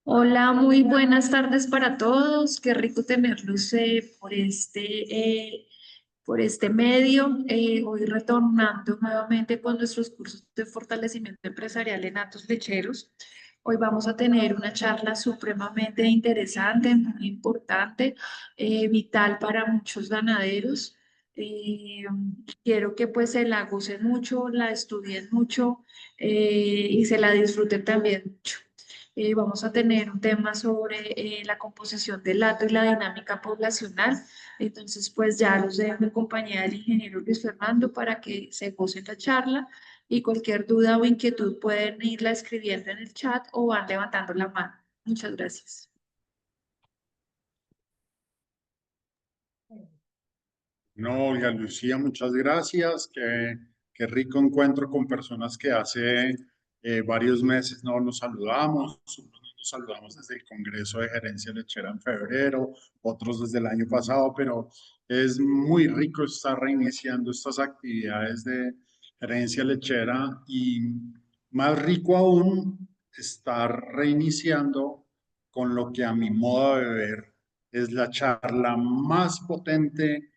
Hola, muy buenas tardes para todos. Qué rico tenerlos por este medio. Hoy retornando nuevamente con nuestros cursos de fortalecimiento empresarial en Atos Lecheros. Hoy vamos a tener una charla supremamente interesante, muy importante, vital para muchos ganaderos. Eh, Quiero que pues se la gocen mucho, la estudien mucho y se la disfruten también mucho. Vamos a tener un tema sobre la composición del hato y la dinámica poblacional. Entonces, pues ya los dejo en compañía del ingeniero Luis Fernando para que se gocen la charla y cualquier duda o inquietud pueden irla escribiendo en el chat o van levantando la mano. Muchas gracias. No, Olga Lucía, muchas gracias. Qué rico encuentro con personas que hace varios meses no nos saludamos. Unos nos saludamos desde el Congreso de Gerencia Lechera en febrero, otros desde el año pasado, pero es muy rico estar reiniciando estas actividades de gerencia lechera y más rico aún estar reiniciando con lo que a mi modo de ver es la charla más potente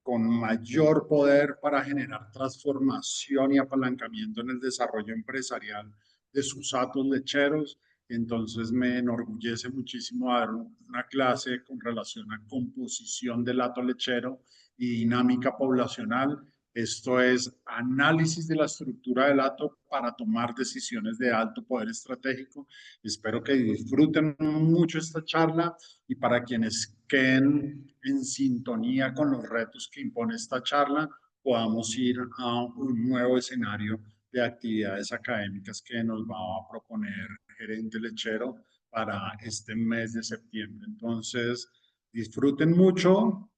con mayor poder para generar transformación y apalancamiento en el desarrollo empresarial de sus atos lecheros. Entonces me enorgullece muchísimo dar una clase con relación a composición del hato lechero y dinámica poblacional. Esto es análisis de la estructura del hato para tomar decisiones de alto poder estratégico. Espero que disfruten mucho esta charla y para quienes queden en sintonía con los retos que impone esta charla, podamos ir a un nuevo escenario de actividades académicas que nos va a proponer Gerente Lechero para este mes de septiembre. Entonces, disfruten mucho,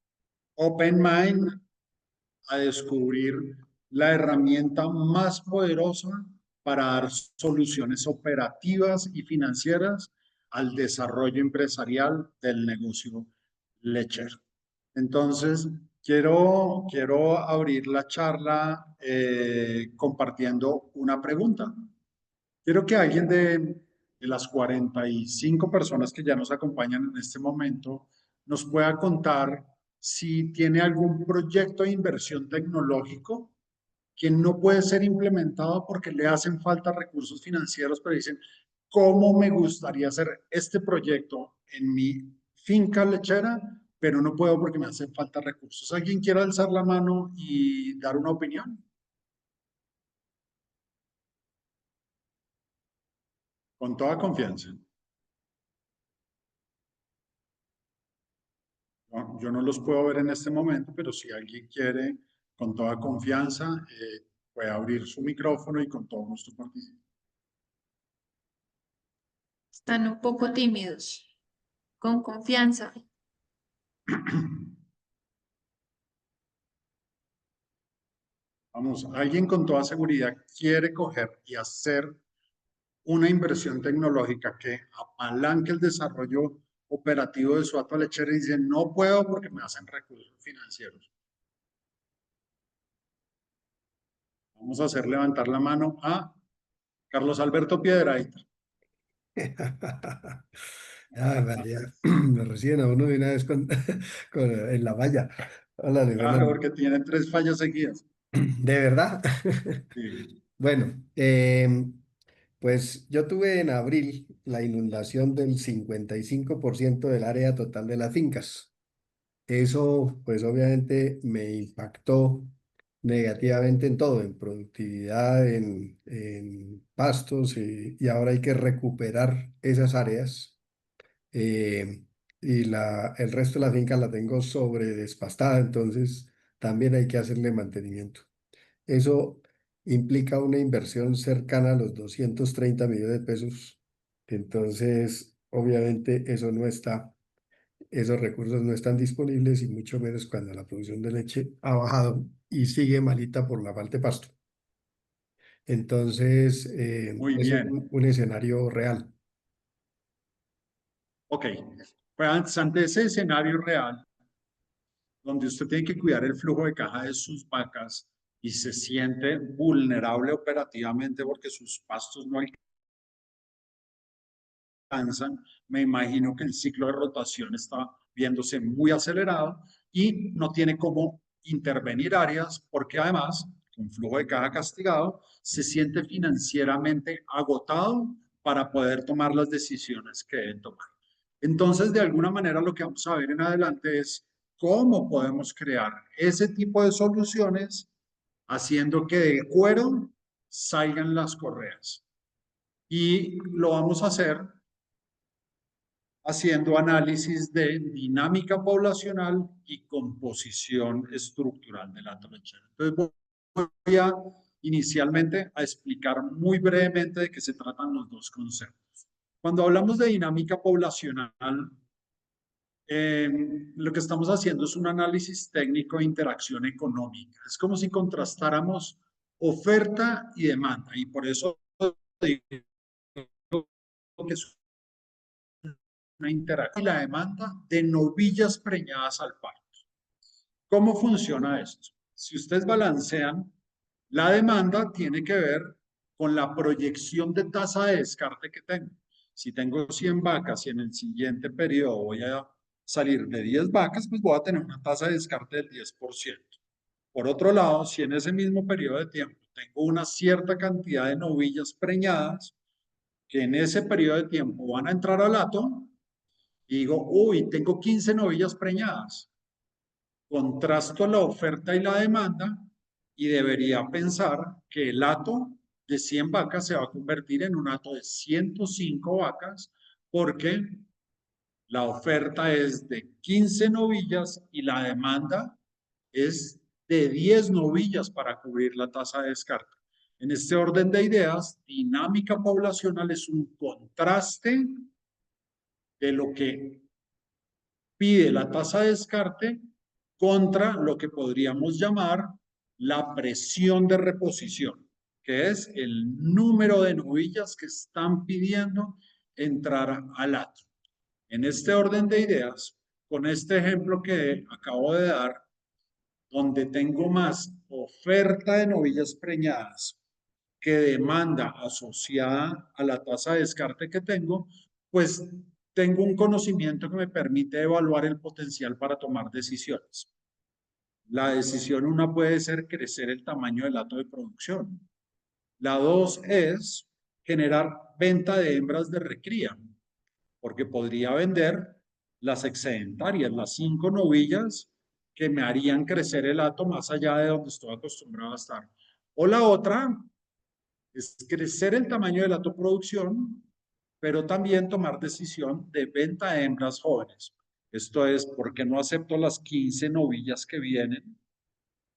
Open Mind, a descubrir la herramienta más poderosa para dar soluciones operativas y financieras al desarrollo empresarial del negocio lechero. Entonces, quiero abrir la charla compartiendo una pregunta. Quiero que alguien de las 45 personas que ya nos acompañan en este momento nos pueda contar si tiene algún proyecto de inversión tecnológico que no puede ser implementado porque le hacen falta recursos financieros, pero dicen, ¿cómo me gustaría hacer este proyecto en mi finca lechera? Pero no puedo porque me hacen falta recursos. ¿Alguien quiere alzar la mano y dar una opinión? Con toda confianza. No, yo no los puedo ver en este momento, pero si alguien quiere, con toda confianza, puede abrir su micrófono y con todo gusto participa. Están un poco tímidos, con confianza. Vamos, alguien con toda seguridad quiere coger y hacer una inversión tecnológica que apalanque el desarrollo operativo de su ato lechero y dice, no puedo porque me hacen recursos financieros. Vamos a hacer levantar la mano a Carlos Alberto Piedrahita. Ah, María, me reciben a uno de una vez en la valla. Hola, Claro, Fernando. porque tiene 3 fallas seguidas. ¿De verdad? Sí. Bueno, pues yo tuve en abril la inundación del 55% del área total de las fincas. Eso, pues obviamente me impactó negativamente en todo, en productividad, en pastos, y ahora hay que recuperar esas áreas. eh, y el resto de la finca la tengo sobre despastada, entonces también hay que hacerle mantenimiento. Eso implica una inversión cercana a los 230 millones de pesos. Entonces, obviamente, esos recursos no están disponibles y mucho menos cuando la producción de leche ha bajado y sigue malita por la falta de pasto. Entonces, Muy ese es bien. un escenario real. Ok. Pues ante ese escenario real, donde usted tiene que cuidar el flujo de caja de sus vacas, y se siente vulnerable operativamente porque sus pastos no alcanzan, me imagino que el ciclo de rotación está viéndose muy acelerado y no tiene cómo intervenir áreas porque además, con flujo de caja castigado, se siente financieramente agotado para poder tomar las decisiones que deben tomar. Entonces, de alguna manera, lo que vamos a ver en adelante es cómo podemos crear ese tipo de soluciones haciendo que del cuero salgan las correas. Y lo vamos a hacer haciendo análisis de dinámica poblacional y composición estructural del hato lechero. Entonces voy a inicialmente a explicar muy brevemente de qué se tratan los dos conceptos. Cuando hablamos de dinámica poblacional, lo que estamos haciendo es un análisis técnico de interacción económica. Es como si contrastáramos oferta y demanda, y por eso digo que es una interacción y la demanda de novillas preñadas al parto. ¿Cómo funciona esto? Si ustedes balancean, la demanda tiene que ver con la proyección de tasa de descarte que tengo. Si tengo 100 vacas y en el siguiente periodo voy a salir de 10 vacas, pues voy a tener una tasa de descarte del 10%. Por otro lado, si en ese mismo periodo de tiempo tengo una cierta cantidad de novillas preñadas que en ese periodo de tiempo van a entrar al hato, y digo, uy, tengo 15 novillas preñadas. Contrasto la oferta y la demanda y debería pensar que el hato de 100 vacas se va a convertir en un hato de 105 vacas porque la oferta es de 15 novillas y la demanda es de 10 novillas para cubrir la tasa de descarte. En este orden de ideas, dinámica poblacional es un contraste de lo que pide la tasa de descarte contra lo que podríamos llamar la presión de reposición, que es el número de novillas que están pidiendo entrar al hato. En este orden de ideas, con este ejemplo que acabo de dar, donde tengo más oferta de novillas preñadas que demanda asociada a la tasa de descarte que tengo, pues tengo un conocimiento que me permite evaluar el potencial para tomar decisiones. La decisión una puede ser crecer el tamaño del hato de producción. La dos es generar venta de hembras de recría, porque podría vender las excedentarias, las 5 novillas que me harían crecer el hato más allá de donde estoy acostumbrado a estar. O la otra es crecer el tamaño de la producción, pero también tomar decisión de venta de hembras jóvenes. Esto es, ¿por qué no acepto las 15 novillas que vienen?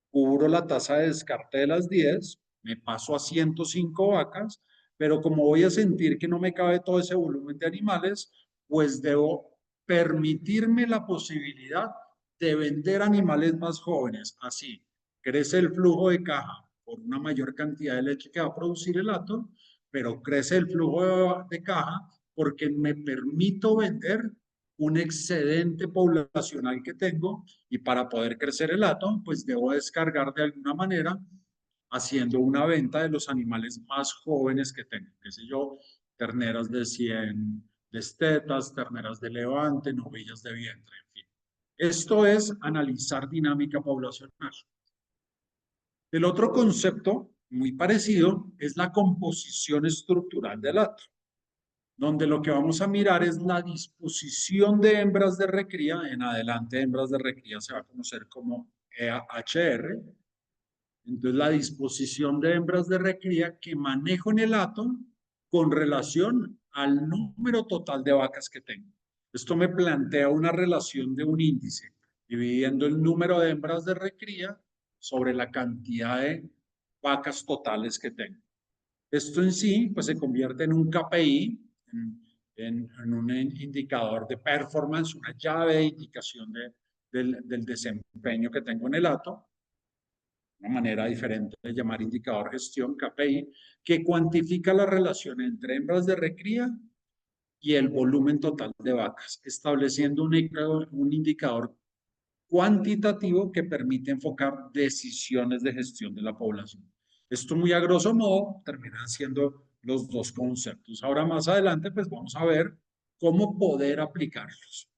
Cubro la tasa de descarte de las 10, me paso a 105 vacas, pero como voy a sentir que no me cabe todo ese volumen de animales, pues debo permitirme la posibilidad de vender animales más jóvenes. Así, crece el flujo de caja por una mayor cantidad de leche que va a producir el hato, pero crece el flujo de caja porque me permito vender un excedente poblacional que tengo y para poder crecer el hato, pues debo descargar de alguna manera haciendo una venta de los animales más jóvenes que tengo, qué sé yo, terneras de 100 destetas, terneras de levante, novillas de vientre, en fin. Esto es analizar dinámica poblacional. El otro concepto muy parecido es la composición estructural del hato, donde lo que vamos a mirar es la disposición de hembras de recría. En adelante, hembras de recría se va a conocer como EHR. Entonces, la disposición de hembras de recría que manejo en el hato con relación al número total de vacas que tengo. Esto me plantea una relación de un índice, dividiendo el número de hembras de recría sobre la cantidad de vacas totales que tengo. Esto en sí, pues se convierte en un KPI, en un indicador de performance, una llave de indicación del desempeño que tengo en el hato, una manera diferente de llamar indicador gestión, KPI, que cuantifica la relación entre hembras de recría y el volumen total de vacas, estableciendo un indicador cuantitativo que permite enfocar decisiones de gestión de la población. Esto muy a grosso modo terminan siendo los dos conceptos. Ahora más adelante pues vamos a ver cómo poder aplicarlos.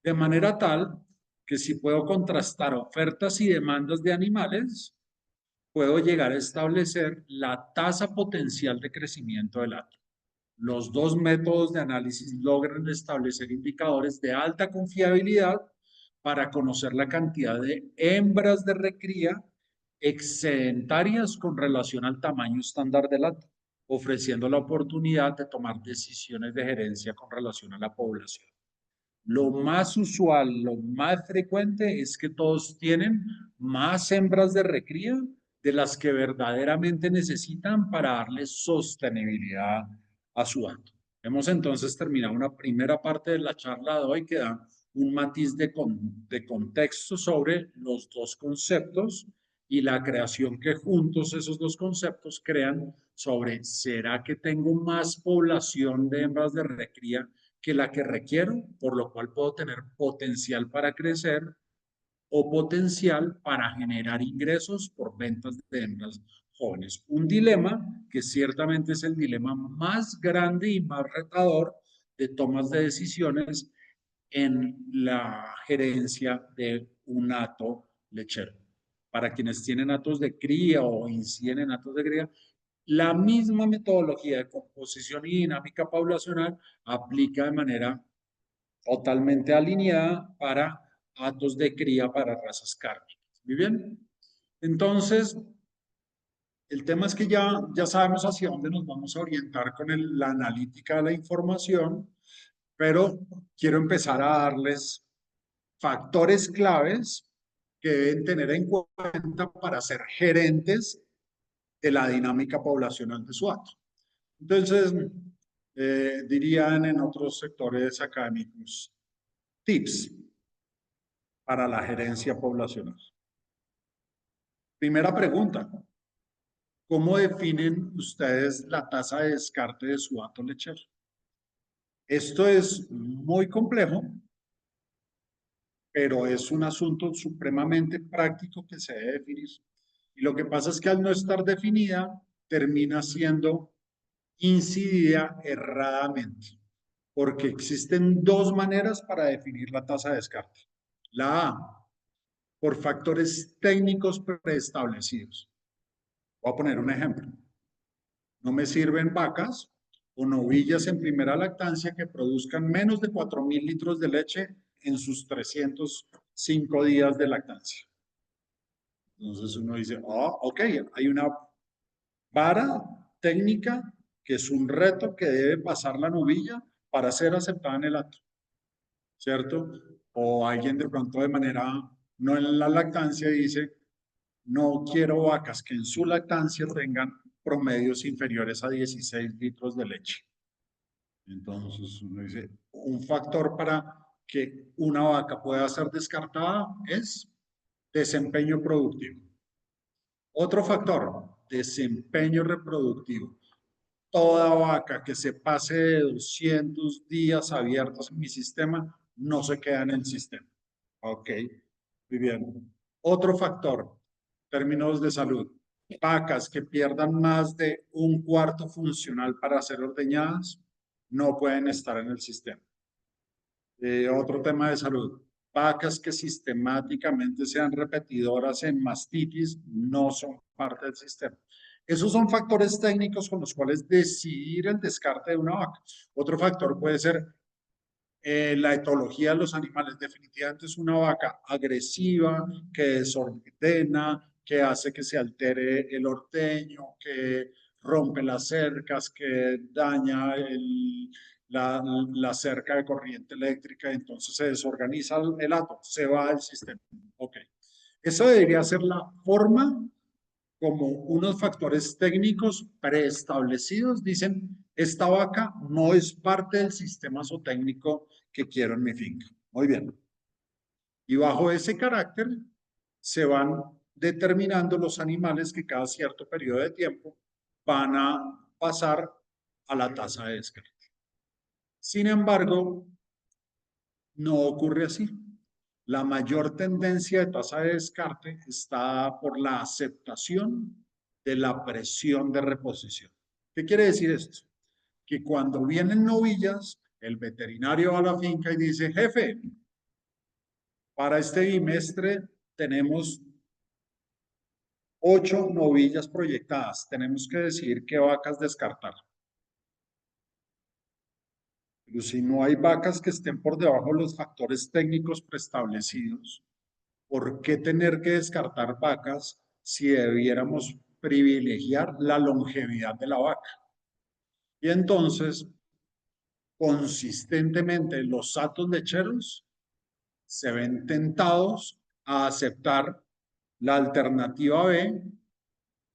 De manera tal que si puedo contrastar ofertas y demandas de animales, puedo llegar a establecer la tasa potencial de crecimiento del hato. Los dos métodos de análisis logran establecer indicadores de alta confiabilidad para conocer la cantidad de hembras de recría excedentarias con relación al tamaño estándar del hato, ofreciendo la oportunidad de tomar decisiones de gerencia con relación a la población. Lo más usual, lo más frecuente es que todos tienen más hembras de recría de las que verdaderamente necesitan para darle sostenibilidad a su hato. Hemos entonces terminado una primera parte de la charla de hoy que da un matiz de contexto sobre los dos conceptos y la creación que juntos esos dos conceptos crean sobre ¿será que tengo más población de hembras de recría que la que requiero, por lo cual puedo tener potencial para crecer o potencial para generar ingresos por ventas de hembras jóvenes? Un dilema que ciertamente es el dilema más grande y más retador de tomas de decisiones en la gerencia de un hato lechero. Para quienes tienen hatos de cría o inciden en hatos de cría, la misma metodología de composición y dinámica poblacional aplica de manera totalmente alineada para hatos de cría para razas cárnicas. Muy bien. Entonces, el tema es que ya sabemos hacia dónde nos vamos a orientar con la analítica de la información, pero quiero empezar a darles factores claves que deben tener en cuenta para ser gerentes de la dinámica poblacional de su hato. Entonces, dirían en otros sectores académicos, tips para la gerencia poblacional. Primera pregunta, ¿cómo definen ustedes la tasa de descarte de su hato lechero? Esto es muy complejo, pero es un asunto supremamente práctico que se debe definir. Y lo que pasa es que al no estar definida, termina siendo incidida erradamente, porque existen dos maneras para definir la tasa de descarte. La A, por factores técnicos preestablecidos. Voy a poner un ejemplo. No me sirven vacas o novillas en primera lactancia que produzcan menos de 4.000 litros de leche en sus 305 días de lactancia. Entonces uno dice, ok, hay una vara técnica que es un reto que debe pasar la novilla para ser aceptada en el hato, ¿cierto? O alguien de pronto de manera, no en la lactancia, dice, no quiero vacas que en su lactancia tengan promedios inferiores a 16 litros de leche. Entonces uno dice, un factor para que una vaca pueda ser descartada es desempeño productivo. Otro factor, desempeño reproductivo. Toda vaca que se pase de 200 días abiertos en mi sistema no se queda en el sistema. Ok, muy bien. Otro factor, términos de salud. Vacas que pierdan más de un cuarto funcional para ser ordeñadas no pueden estar en el sistema. Otro tema de salud. Vacas que sistemáticamente sean repetidoras en mastitis no son parte del sistema. Esos son factores técnicos con los cuales decidir el descarte de una vaca. Otro factor puede ser la etología de los animales. Definitivamente es una vaca agresiva, que desordena, que hace que se altere el ordeño, que rompe las cercas, que daña la cerca de corriente eléctrica, entonces se desorganiza el hato, se va del sistema. Ok. Eso debería ser la forma como unos factores técnicos preestablecidos dicen, esta vaca no es parte del sistema zootécnico que quiero en mi finca. Muy bien. Y bajo ese carácter se van determinando los animales que cada cierto periodo de tiempo van a pasar a la tasa de descarte. Sin embargo, no ocurre así. La mayor tendencia de tasa de descarte está por la aceptación de la presión de reposición. ¿Qué quiere decir esto? Que cuando vienen novillas, el veterinario va a la finca y dice, jefe, para este bimestre tenemos 8 novillas proyectadas. Tenemos que decidir qué vacas descartar. Pero si no hay vacas que estén por debajo de los factores técnicos preestablecidos, ¿por qué tener que descartar vacas si debiéramos privilegiar la longevidad de la vaca? Y entonces, consistentemente, los hatos lecheros se ven tentados a aceptar la alternativa B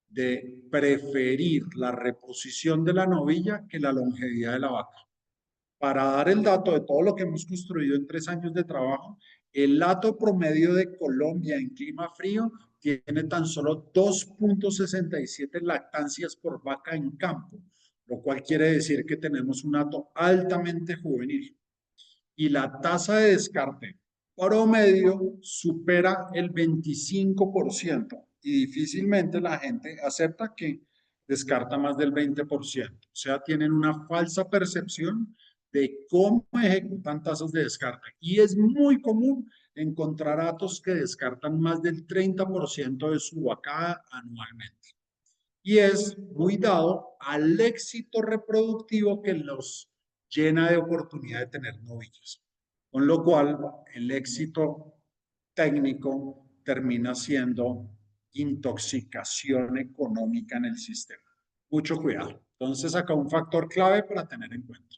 de preferir la reposición de la novilla que la longevidad de la vaca. Para dar el dato de todo lo que hemos construido en 3 años de trabajo, el hato promedio de Colombia en clima frío tiene tan solo 2.67 lactancias por vaca en campo, lo cual quiere decir que tenemos un hato altamente juvenil. Y la tasa de descarte promedio supera el 25% y difícilmente la gente acepta que descarta más del 20%. O sea, tienen una falsa percepción de cómo ejecutan tasas de descarte. Y es muy común encontrar hatos que descartan más del 30% de su vacada anualmente. Y es muy dado al éxito reproductivo que los llena de oportunidad de tener novillos. Con lo cual, el éxito técnico termina siendo intoxicación económica en el sistema. Mucho cuidado. Entonces, acá un factor clave para tener en cuenta.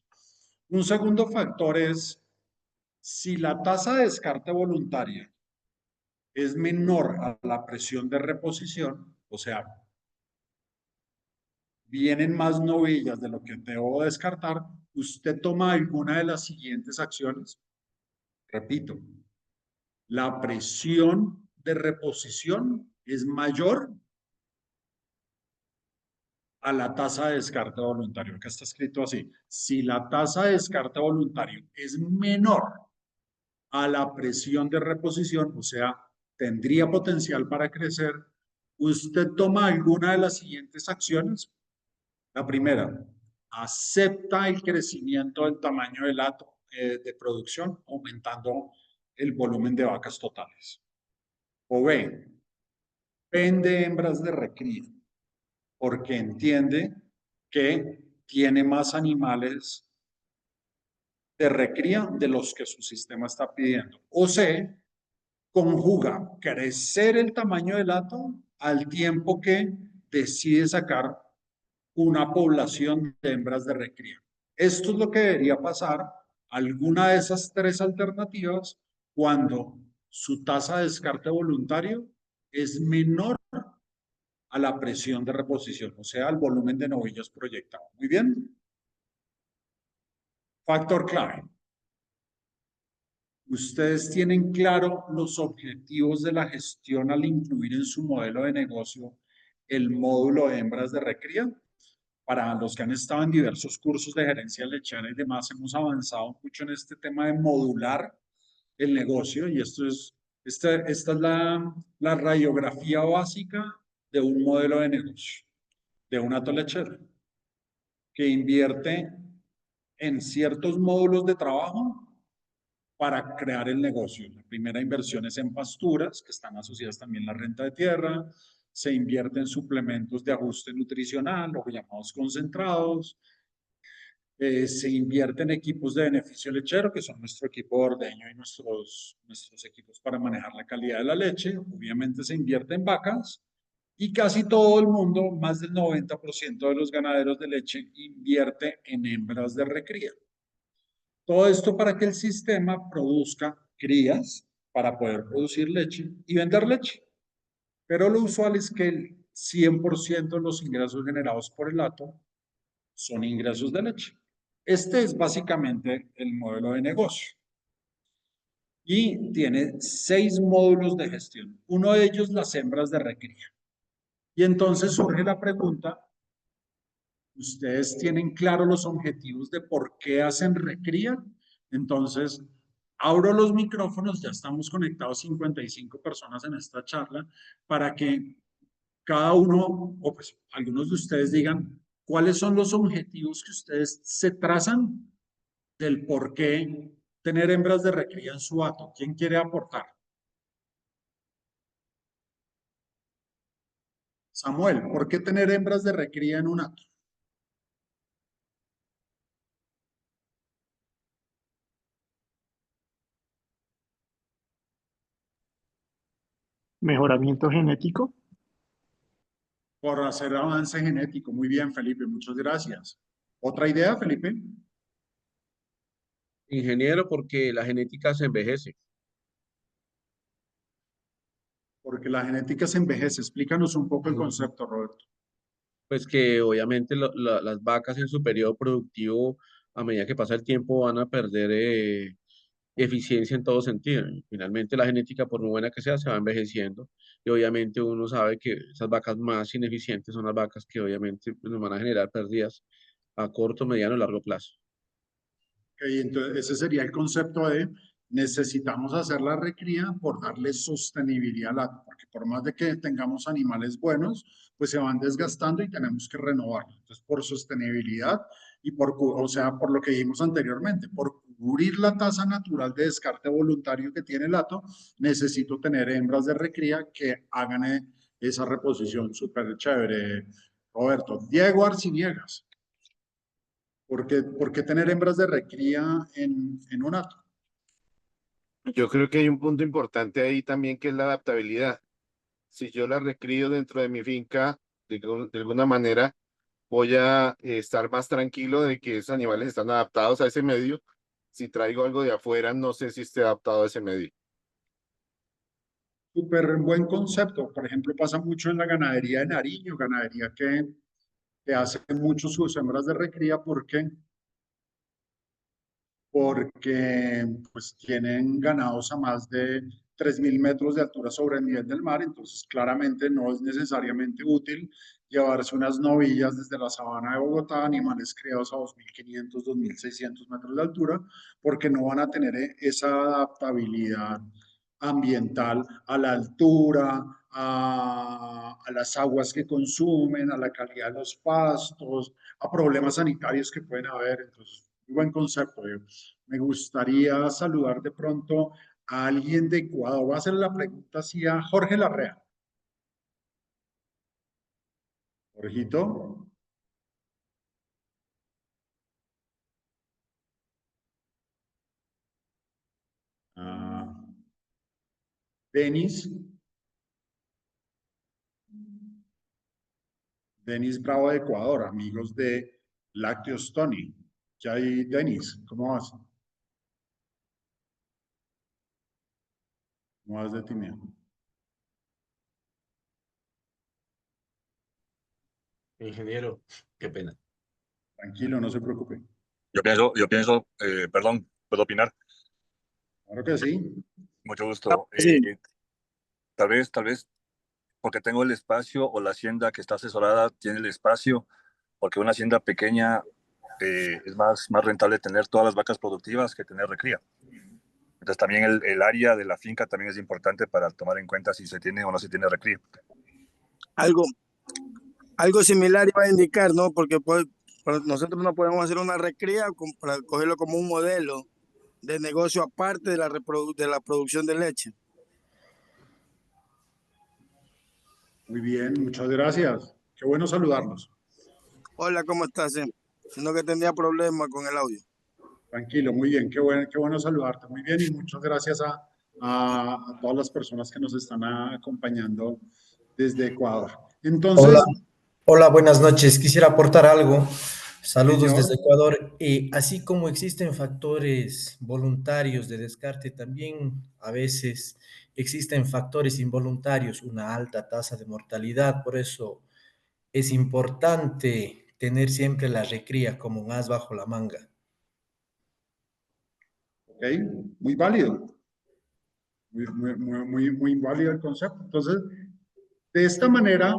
Un segundo factor es si la tasa de descarte voluntaria es menor a la presión de reposición, o sea, vienen más novillas de lo que debo descartar, usted toma alguna de las siguientes acciones. Repito, la presión de reposición es mayor a la tasa de descarte voluntario. Acá está escrito así. Si la tasa de descarte voluntario es menor a la presión de reposición, o sea, tendría potencial para crecer, usted toma alguna de las siguientes acciones. La primera, acepta el crecimiento del tamaño del hato de producción, aumentando el volumen de vacas totales. O B, vende hembras de recría, porque entiende que tiene más animales de recría de los que su sistema está pidiendo. O C, conjuga crecer el tamaño del hato al tiempo que decide sacar una población de hembras de recría. Esto es lo que debería pasar, alguna de esas 3 alternativas, cuando su tasa de descarte voluntario es menor a la presión de reposición, o sea, al volumen de novillas proyectado. Muy bien. Factor clave. ¿Ustedes tienen claro los objetivos de la gestión al incluir en su modelo de negocio el módulo de hembras de recría? Para los que han estado en diversos cursos de gerencia lechera y demás, hemos avanzado mucho en este tema de modular el negocio y esta es la radiografía básica de un modelo de negocio, de un hato lechero, que invierte en ciertos módulos de trabajo para crear el negocio. La primera inversión es en pasturas, que están asociadas también a la renta de tierra, se invierte en suplementos de ajuste nutricional, los llamados concentrados, se invierte en equipos de beneficio lechero, que son nuestro equipo de ordeño y nuestros equipos para manejar la calidad de la leche. Obviamente se invierte en vacas y casi todo el mundo, más del 90% de los ganaderos de leche, invierte en hembras de recría. Todo esto para que el sistema produzca crías para poder producir leche y vender leche. Pero lo usual es que el 100% de los ingresos generados por el hato son ingresos de leche. Este es básicamente el modelo de negocio. Y tiene 6 módulos de gestión. Uno de ellos, las hembras de recría. Y entonces surge la pregunta, ¿ustedes tienen claro los objetivos de por qué hacen recría? Entonces, Abro los micrófonos, ya estamos conectados 55 personas en esta charla, para que cada uno, o pues algunos de ustedes digan cuáles son los objetivos que ustedes se trazan del por qué tener hembras de recría en su hato. ¿Quién quiere aportar? Samuel, ¿por qué tener hembras de recría en un hato? Mejoramiento genético. Por hacer avance genético. Muy bien, Felipe, muchas gracias. ¿Otra idea, Felipe? Ingeniero, porque la genética se envejece. Porque la genética se envejece. Explícanos un poco el concepto, Roberto. Pues que obviamente las vacas en su periodo productivo, a medida que pasa el tiempo, van a perder eficiencia en todo sentido. Y finalmente la genética, por muy buena que sea, se va envejeciendo. Y obviamente uno sabe que esas vacas más ineficientes son las vacas que obviamente pues, nos van a generar pérdidas a corto, mediano y largo plazo. Okay, entonces ese sería el concepto de necesitamos hacer la recría por darle sostenibilidad al hato, porque por más de que tengamos animales buenos, pues se van desgastando y tenemos que renovarlos. Entonces, por sostenibilidad y o sea, por lo que dijimos anteriormente, por cubrir la tasa natural de descarte voluntario que tiene el hato, necesito tener hembras de recría que hagan esa reposición súper chévere. Roberto, Diego Arciniegas. ¿Por qué tener hembras de recría en un hato? Yo creo que hay un punto importante ahí también que es la adaptabilidad. Si yo la recrío dentro de mi finca, de alguna manera, voy a estar más tranquilo de que esos animales están adaptados a ese medio. Si traigo algo de afuera, no sé si esté adaptado a ese medio. Súper buen concepto. Por ejemplo, pasa mucho en la ganadería de Nariño, ganadería que hace mucho sus hembras de recría porque pues tienen ganados a más de 3.000 metros de altura sobre el nivel del mar, entonces claramente no es necesariamente útil llevarse unas novillas desde la sabana de Bogotá, animales criados a 2.500, 2.600 metros de altura, porque no van a tener esa adaptabilidad ambiental a la altura, a las aguas que consumen, a la calidad de los pastos, a problemas sanitarios que pueden haber. Entonces, muy buen concepto. Me gustaría saludar de pronto a alguien de Ecuador. Voy a hacer la pregunta así a Jorge Larrea. Jorgito. Ah, Denis. Denis Bravo de Ecuador, amigos de Lácteos Tony. ¿Qué hay, Denis? ¿Cómo vas? ¿Cómo vas de ti mismo? Ingeniero, qué pena. Tranquilo, no se preocupe. Perdón, ¿puedo opinar? Claro que sí. Mucho gusto. Sí. Tal vez, porque tengo el espacio o la hacienda que está asesorada tiene el espacio, porque una hacienda pequeña es más rentable tener todas las vacas productivas que tener recría. Entonces también el área de la finca también es importante para tomar en cuenta si se tiene o no se tiene recría. Algo similar iba a indicar, ¿no? Porque nosotros no podemos hacer una recría para cogerlo como un modelo de negocio aparte de la producción de leche. Muy bien, muchas gracias. Qué bueno saludarlos. Hola, ¿cómo estás? Sino que tenía problemas con el audio. Tranquilo, muy bien, qué bueno saludarte. Muy bien y muchas gracias a todas las personas que nos están acompañando desde Ecuador. Hola, Entonces, hola, buenas noches. Quisiera aportar algo. Saludos señor, desde Ecuador. Así como existen factores voluntarios de descarte, también a veces existen factores involuntarios, una alta tasa de mortalidad. Por eso es importante tener siempre la recría como un as bajo la manga. ok, muy válido, muy válido el concepto. Entonces, de esta manera,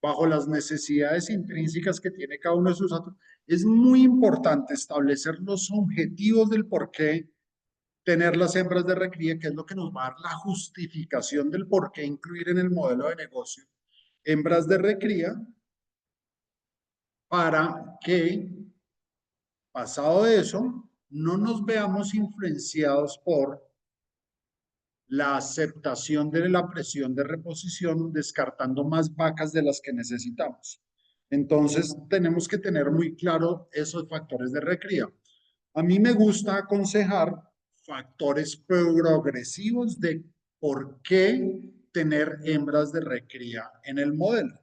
bajo las necesidades intrínsecas que tiene cada uno de sus datos, es muy importante establecer los objetivos del por qué tener las hembras de recría, que es lo que nos va a dar la justificación del por qué incluir en el modelo de negocio hembras de recría, para que, pasado eso, no nos veamos influenciados por la aceptación de la presión de reposición, descartando más vacas de las que necesitamos. Entonces, tenemos que tener muy claro esos factores de recría. A mí me gusta aconsejar factores progresivos de por qué tener hembras de recría en el modelo.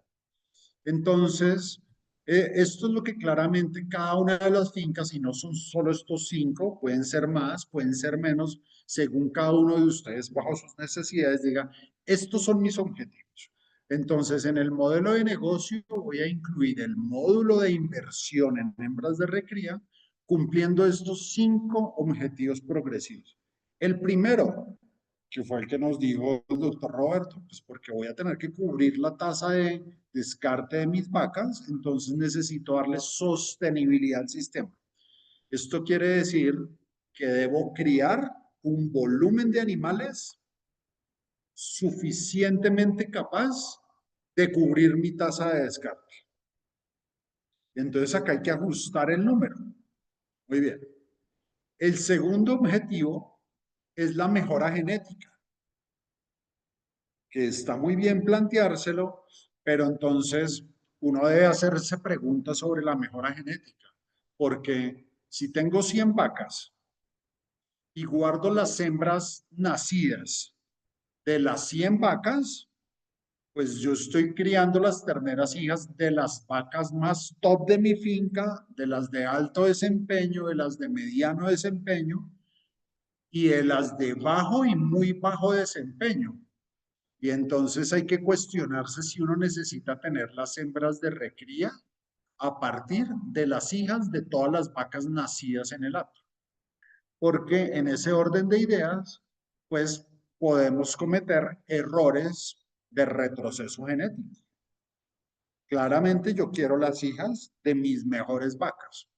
Entonces, esto es lo que claramente cada una de las fincas, y no son solo estos 5, pueden ser más, pueden ser menos, según cada uno de ustedes bajo sus necesidades, diga, estos son mis objetivos. Entonces, en el modelo de negocio voy a incluir el módulo de inversión en hembras de recría, cumpliendo estos 5 objetivos progresivos. El primero, que fue el que nos dijo el doctor Roberto, pues porque voy a tener que cubrir la tasa de descarte de mis vacas, entonces necesito darle sostenibilidad al sistema. Esto quiere decir que debo criar un volumen de animales suficientemente capaz de cubrir mi tasa de descarte. Entonces acá hay que ajustar el número. Muy bien. El segundo objetivo es la mejora genética, que está muy bien planteárselo, pero entonces uno debe hacerse preguntas sobre la mejora genética, porque si tengo 100 vacas y guardo las hembras nacidas de las 100 vacas, pues yo estoy criando las terneras hijas de las vacas más top de mi finca, de las de alto desempeño, de las de mediano desempeño y de las de bajo y muy bajo desempeño. Y entonces hay que cuestionarse si uno necesita tener las hembras de recría a partir de las hijas de todas las vacas nacidas en el hato. Porque en ese orden de ideas, pues podemos cometer errores de retroceso genético. Claramente yo quiero las hijas de mis mejores vacas.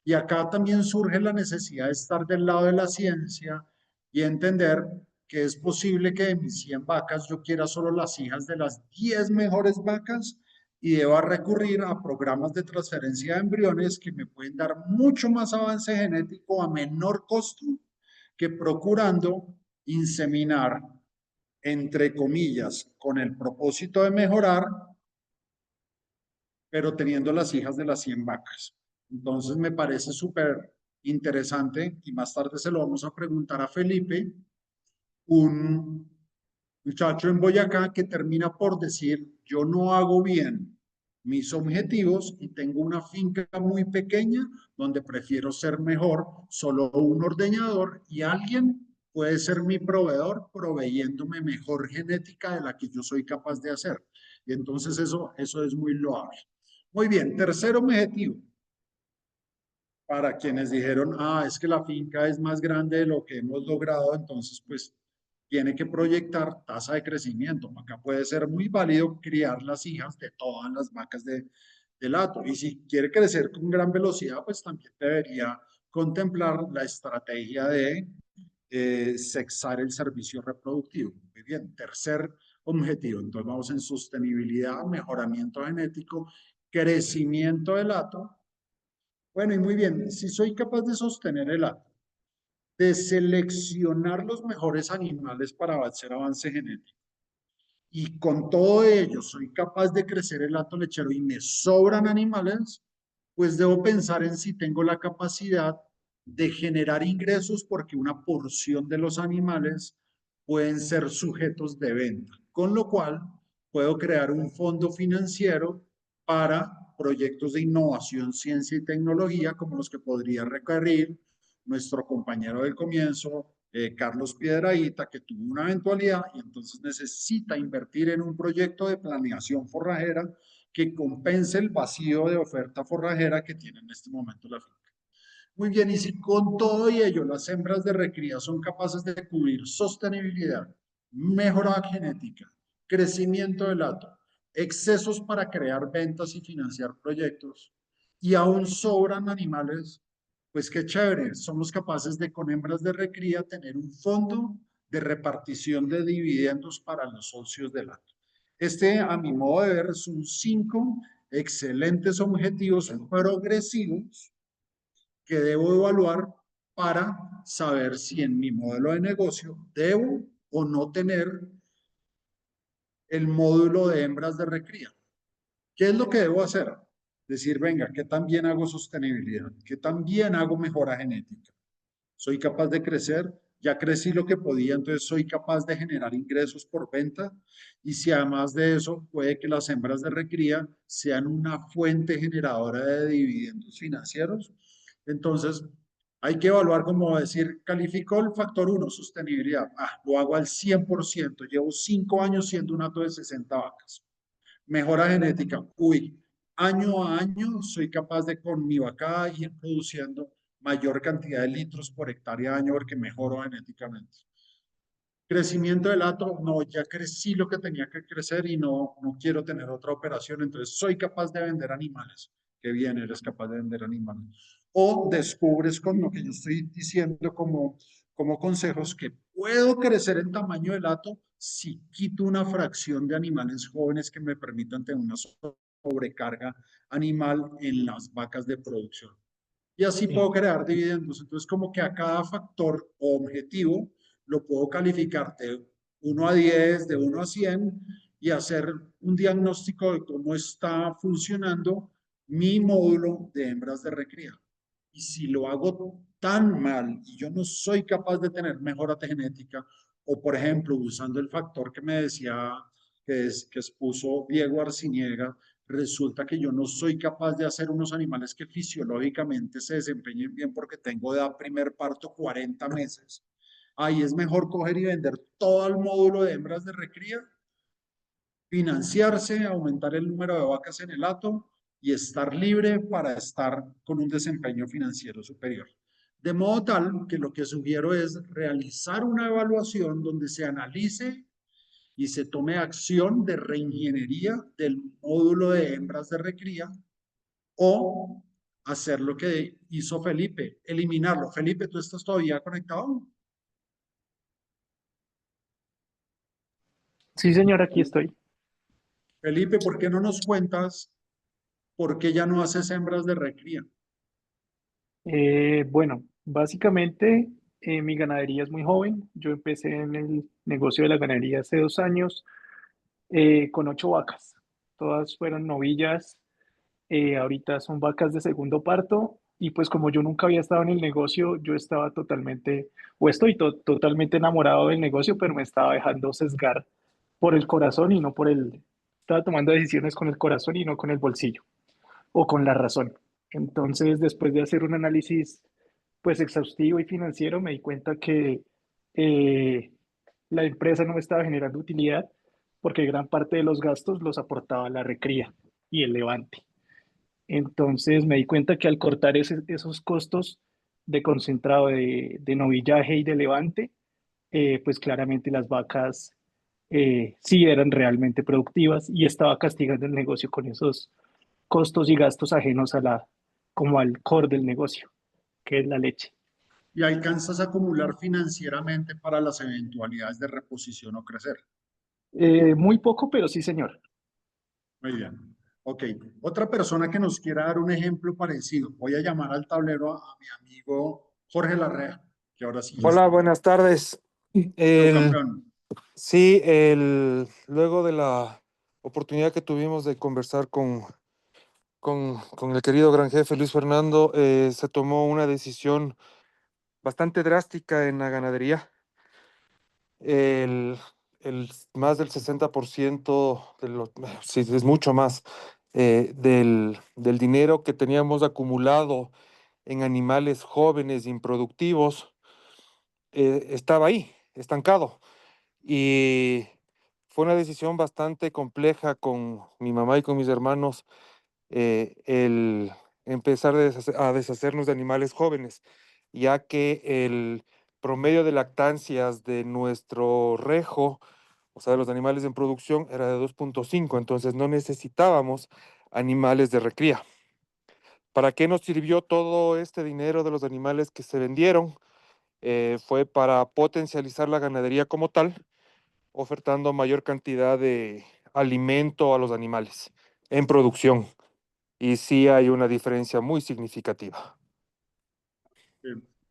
Y acá también surge la necesidad de estar del lado de la ciencia y entender que es posible que de mis 100 vacas yo quiera solo las hijas de las 10 mejores vacas y deba recurrir a programas de transferencia de embriones que me pueden dar mucho más avance genético a menor costo que procurando inseminar, entre comillas, con el propósito de mejorar, pero teniendo las hijas de las 100 vacas. Entonces me parece súper interesante y más tarde se lo vamos a preguntar a Felipe, un muchacho en Boyacá que termina por decir, yo no hago bien mis objetivos y tengo una finca muy pequeña donde prefiero ser mejor, solo un ordeñador y alguien puede ser mi proveedor proveyéndome mejor genética de la que yo soy capaz de hacer. Y entonces eso es muy loable. Muy bien, tercer objetivo. Para quienes dijeron, es que la finca es más grande de lo que hemos logrado, entonces pues tiene que proyectar tasa de crecimiento. Acá puede ser muy válido criar las hijas de todas las vacas del hato. Y si quiere crecer con gran velocidad, pues también debería contemplar la estrategia de sexar el servicio reproductivo. Muy bien, tercer objetivo. Entonces vamos en sostenibilidad, mejoramiento genético, crecimiento del hato. Bueno, y muy bien, si soy capaz de sostener el hato, de seleccionar los mejores animales para hacer avance genético, y con todo ello soy capaz de crecer el hato lechero y me sobran animales, pues debo pensar en si tengo la capacidad de generar ingresos porque una porción de los animales pueden ser sujetos de venta, con lo cual puedo crear un fondo financiero para proyectos de innovación, ciencia y tecnología como los que podría requerir nuestro compañero del comienzo, Carlos Piedrahíta, que tuvo una eventualidad y entonces necesita invertir en un proyecto de planeación forrajera que compense el vacío de oferta forrajera que tiene en este momento la finca. Muy bien, y si con todo ello las hembras de recría son capaces de cubrir sostenibilidad, mejora genética, crecimiento del hato, excesos para crear ventas y financiar proyectos, y aún sobran animales, Pues qué chévere, somos capaces de con hembras de recría tener un fondo de repartición de dividendos para los socios del acto. Este, a mi modo de ver, son 5 excelentes objetivos progresivos que debo evaluar para saber si en mi modelo de negocio debo o no tener el módulo de hembras de recría. ¿Qué es lo que debo hacer? Decir, venga, ¿qué tan bien hago sostenibilidad? ¿Qué tan bien hago mejora genética? ¿Soy capaz de crecer? Ya crecí lo que podía, entonces soy capaz de generar ingresos por venta. Y si además de eso puede que las hembras de recría sean una fuente generadora de dividendos financieros, entonces hay que evaluar, como decir, calificó el factor 1, sostenibilidad. Lo hago al 100%. Llevo 5 años siendo un hato de 60 vacas. Mejora genética. Uy, año a año soy capaz de con mi vaca ir produciendo mayor cantidad de litros por hectárea año porque mejoro genéticamente. Crecimiento del hato, no, ya crecí lo que tenía que crecer y no quiero tener otra operación, entonces soy capaz de vender animales. Qué bien, eres capaz de vender animales. O descubres con lo que yo estoy diciendo como consejos que puedo crecer en tamaño del hato si quito una fracción de animales jóvenes que me permitan tener una sobrecarga animal en las vacas de producción. Y así puedo crear dividendos. Entonces, como que a cada factor o objetivo lo puedo calificar de 1 a 10, de 1 a 100 y hacer un diagnóstico de cómo está funcionando mi módulo de hembras de recría. Y si lo hago tan mal y yo no soy capaz de tener mejora genética, o por ejemplo, usando el factor que me decía que expuso Diego Arciniega, resulta que yo no soy capaz de hacer unos animales que fisiológicamente se desempeñen bien porque tengo de primer parto 40 meses. Ahí es mejor coger y vender todo el módulo de hembras de recría, financiarse, aumentar el número de vacas en el hato y estar libre para estar con un desempeño financiero superior. De modo tal que lo que sugiero es realizar una evaluación donde se analice y se tome acción de reingeniería del módulo de hembras de recría o hacer lo que hizo Felipe, eliminarlo. Felipe, ¿tú estás todavía conectado? Sí, señor, aquí estoy. Felipe, ¿por qué no nos cuentas por qué ya no haces hembras de recría? Bueno, básicamente mi ganadería es muy joven. Yo empecé en el negocio de la ganadería hace 2 años con 8 vacas. Todas fueron novillas. Ahorita son vacas de segundo parto. Y pues como yo nunca había estado en el negocio, yo estaba totalmente, o estoy totalmente enamorado del negocio, pero me estaba dejando sesgar por el corazón y no por el... Estaba tomando decisiones con el corazón y no con el bolsillo o con la razón. Entonces, después de hacer un análisis pues exhaustivo y financiero, me di cuenta que eh, la empresa no me estaba generando utilidad porque gran parte de los gastos los aportaba la recría y el levante. Entonces me di cuenta que al cortar esos costos de concentrado de novillaje y de levante, pues claramente las vacas sí eran realmente productivas y estaba castigando el negocio con esos costos y gastos ajenos a como al core del negocio, que es la leche. Y alcanzas a acumular financieramente para las eventualidades de reposición o crecer. Muy poco, pero sí, señor. Muy bien. Ok. Otra persona que nos quiera dar un ejemplo parecido. Voy a llamar al tablero a mi amigo Jorge Larrea, que ahora sí ya Hola, está. buenas tardes. Yo, campeón. Sí, luego de la oportunidad que tuvimos de conversar con el querido gran jefe Luis Fernando, se tomó una decisión bastante drástica en la ganadería. El, más del 60% sí, es mucho más, del dinero que teníamos acumulado en animales jóvenes, improductivos, estaba ahí, estancado. Y fue una decisión bastante compleja con mi mamá y con mis hermanos, el empezar a deshacernos de animales jóvenes, ya que el promedio de lactancias de nuestro rejo, o sea, de los animales en producción, era de 2.5, entonces no necesitábamos animales de recría. ¿Para qué nos sirvió todo este dinero de los animales que se vendieron? Fue para potencializar la ganadería como tal, ofertando mayor cantidad de alimento a los animales en producción. Y sí hay una diferencia muy significativa.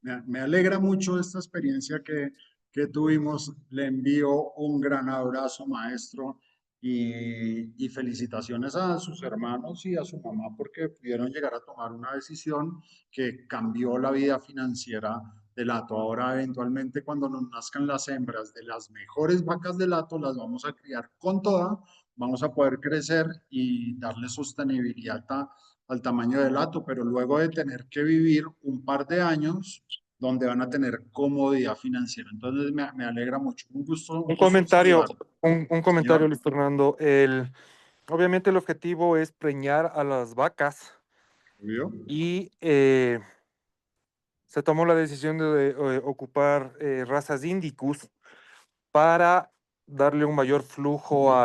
Me alegra mucho esta experiencia que tuvimos. Le envío un gran abrazo, maestro, y felicitaciones a sus hermanos y a su mamá porque pudieron llegar a tomar una decisión que cambió la vida financiera del hato. Ahora, eventualmente, cuando nos nazcan las hembras de las mejores vacas del hato, las vamos a criar con toda, vamos a poder crecer y darle sostenibilidad al tamaño del hato, pero luego de tener que vivir un par de años donde van a tener comodidad financiera. Entonces me alegra mucho. Un gusto Un comentario, saludarlo. un comentario, Señor, Luis Fernando. Obviamente el objetivo es preñar a las vacas ¿vio? y se tomó la decisión de ocupar razas Indicus para darle un mayor flujo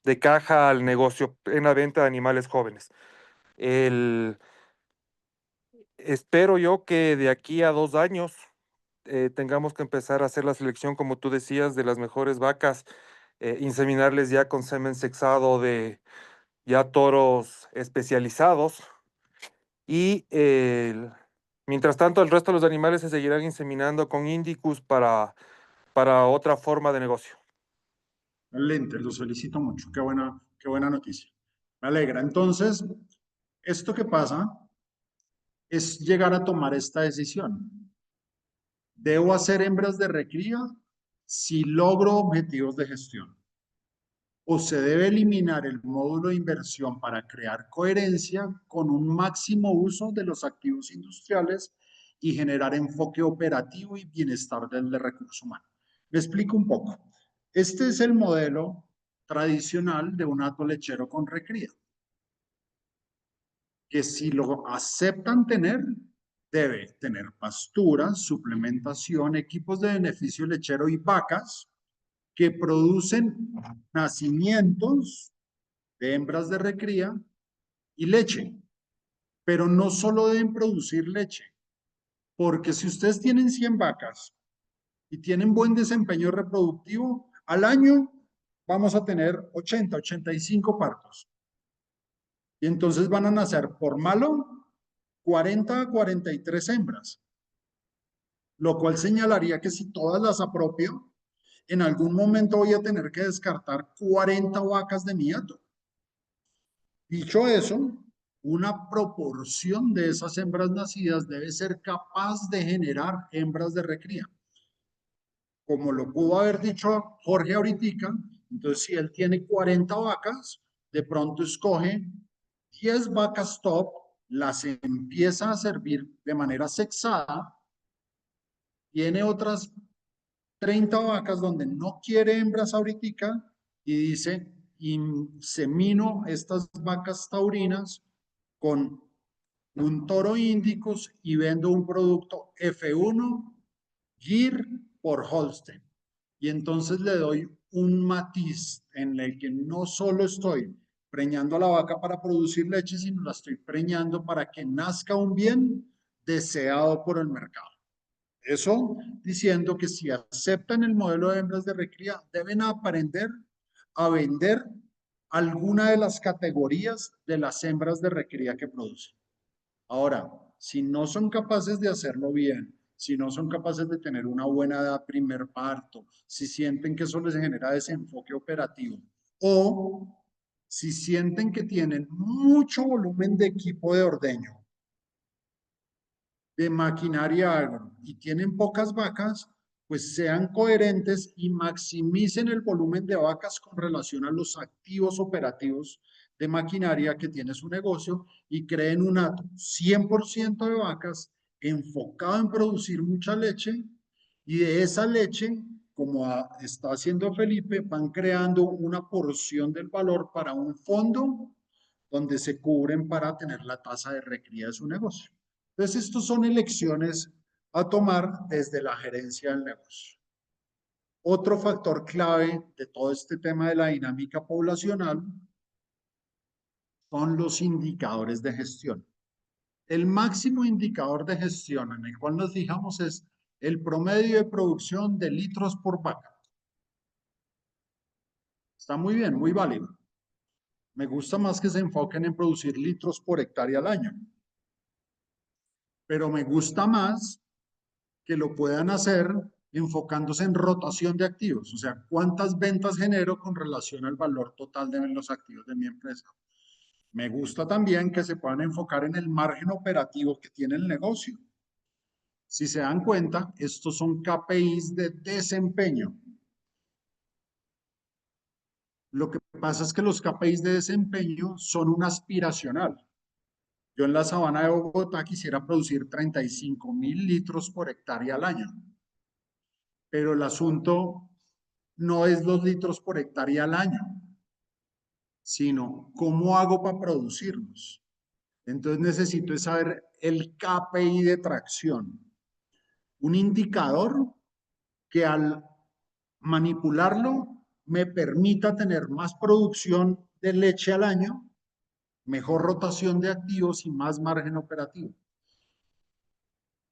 de caja al negocio en la venta de animales jóvenes. Espero yo que de aquí a 2 años tengamos que empezar a hacer la selección, como tú decías, de las mejores vacas, inseminarles ya con semen sexado de ya toros especializados y mientras tanto el resto de los animales se seguirán inseminando con Indicus para otra forma de negocio. Excelente, los felicito mucho. Qué buena noticia. Me alegra. Entonces, esto que pasa es llegar a tomar esta decisión. ¿Debo hacer hembras de recría si logro objetivos de gestión? ¿O se debe eliminar el módulo de inversión para crear coherencia con un máximo uso de los activos industriales y generar enfoque operativo y bienestar del recurso humano? Me explico un poco. Este es el modelo tradicional de un hato lechero con recría, que si lo aceptan tener, debe tener pastura, suplementación, equipos de beneficio lechero y vacas que producen nacimientos de hembras de recría y leche. Pero no solo deben producir leche, porque si ustedes tienen 100 vacas y tienen buen desempeño reproductivo, al año vamos a tener 80, 85 partos. Y entonces van a nacer por malo 40 a 43 hembras, lo cual señalaría que si todas las apropio, en algún momento voy a tener que descartar 40 vacas de mi hato. Dicho eso, una proporción de esas hembras nacidas debe ser capaz de generar hembras de recría. Como lo pudo haber dicho Jorge ahorita, entonces si él tiene 40 vacas, de pronto escoge 10 vacas top, las empieza a servir de manera sexada, tiene otras 30 vacas donde no quiere hembras ahorita y dice, insemino estas vacas taurinas con un toro Indicus y vendo un producto F1 Gir por Holstein. Y entonces le doy un matiz en el que no solo estoy preñando a la vaca para producir leche, sino la estoy preñando para que nazca un bien deseado por el mercado. Eso diciendo que si aceptan el modelo de hembras de recría, deben aprender a vender alguna de las categorías de las hembras de recría que producen. Ahora, si no son capaces de hacerlo bien, si no son capaces de tener una buena edad primer parto, si sienten que eso les genera desenfoque operativo o si sienten que tienen mucho volumen de equipo de ordeño, de maquinaria agro y tienen pocas vacas, pues sean coherentes y maximicen el volumen de vacas con relación a los activos operativos de maquinaria que tiene su negocio y creen un hato 100% de vacas enfocado en producir mucha leche y de esa leche, como está haciendo Felipe, van creando una porción del valor para un fondo donde se cubren para tener la tasa de recría de su negocio. Entonces, estos son elecciones a tomar desde la gerencia del negocio. Otro factor clave de todo este tema de la dinámica poblacional son los indicadores de gestión. El máximo indicador de gestión en el cual nos fijamos es el promedio de producción de litros por vaca. Está muy bien, muy válido. Me gusta más que se enfoquen en producir litros por hectárea al año. Pero me gusta más que lo puedan hacer enfocándose en rotación de activos. O sea, ¿cuántas ventas genero con relación al valor total de los activos de mi empresa? Me gusta también que se puedan enfocar en el margen operativo que tiene el negocio. Si se dan cuenta, estos son KPIs de desempeño. Lo que pasa es que los KPIs de desempeño son un aspiracional. Yo en la sabana de Bogotá quisiera producir 35.000 litros por hectárea al año. Pero el asunto no es los litros por hectárea al año, sino cómo hago para producirlos. Entonces necesito saber el KPI de tracción. Un indicador que al manipularlo me permita tener más producción de leche al año, mejor rotación de activos y más margen operativo.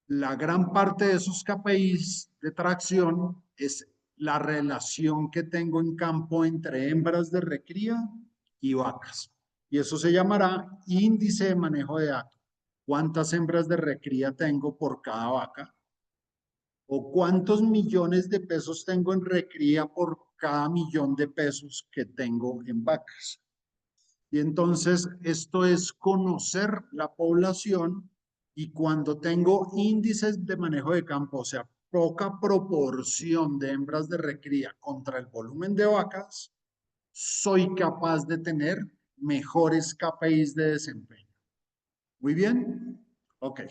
La gran parte de esos KPIs de tracción es la relación que tengo en campo entre hembras de recría y vacas. Y eso se llamará índice de manejo de datos. ¿Cuántas hembras de recría tengo por cada vaca? ¿O cuántos millones de pesos tengo en recría por cada millón de pesos que tengo en vacas? Y entonces esto es conocer la población, y cuando tengo índices de manejo de campo, o sea, poca proporción de hembras de recría contra el volumen de vacas, soy capaz de tener mejores KPIs de desempeño. Muy bien. Ok.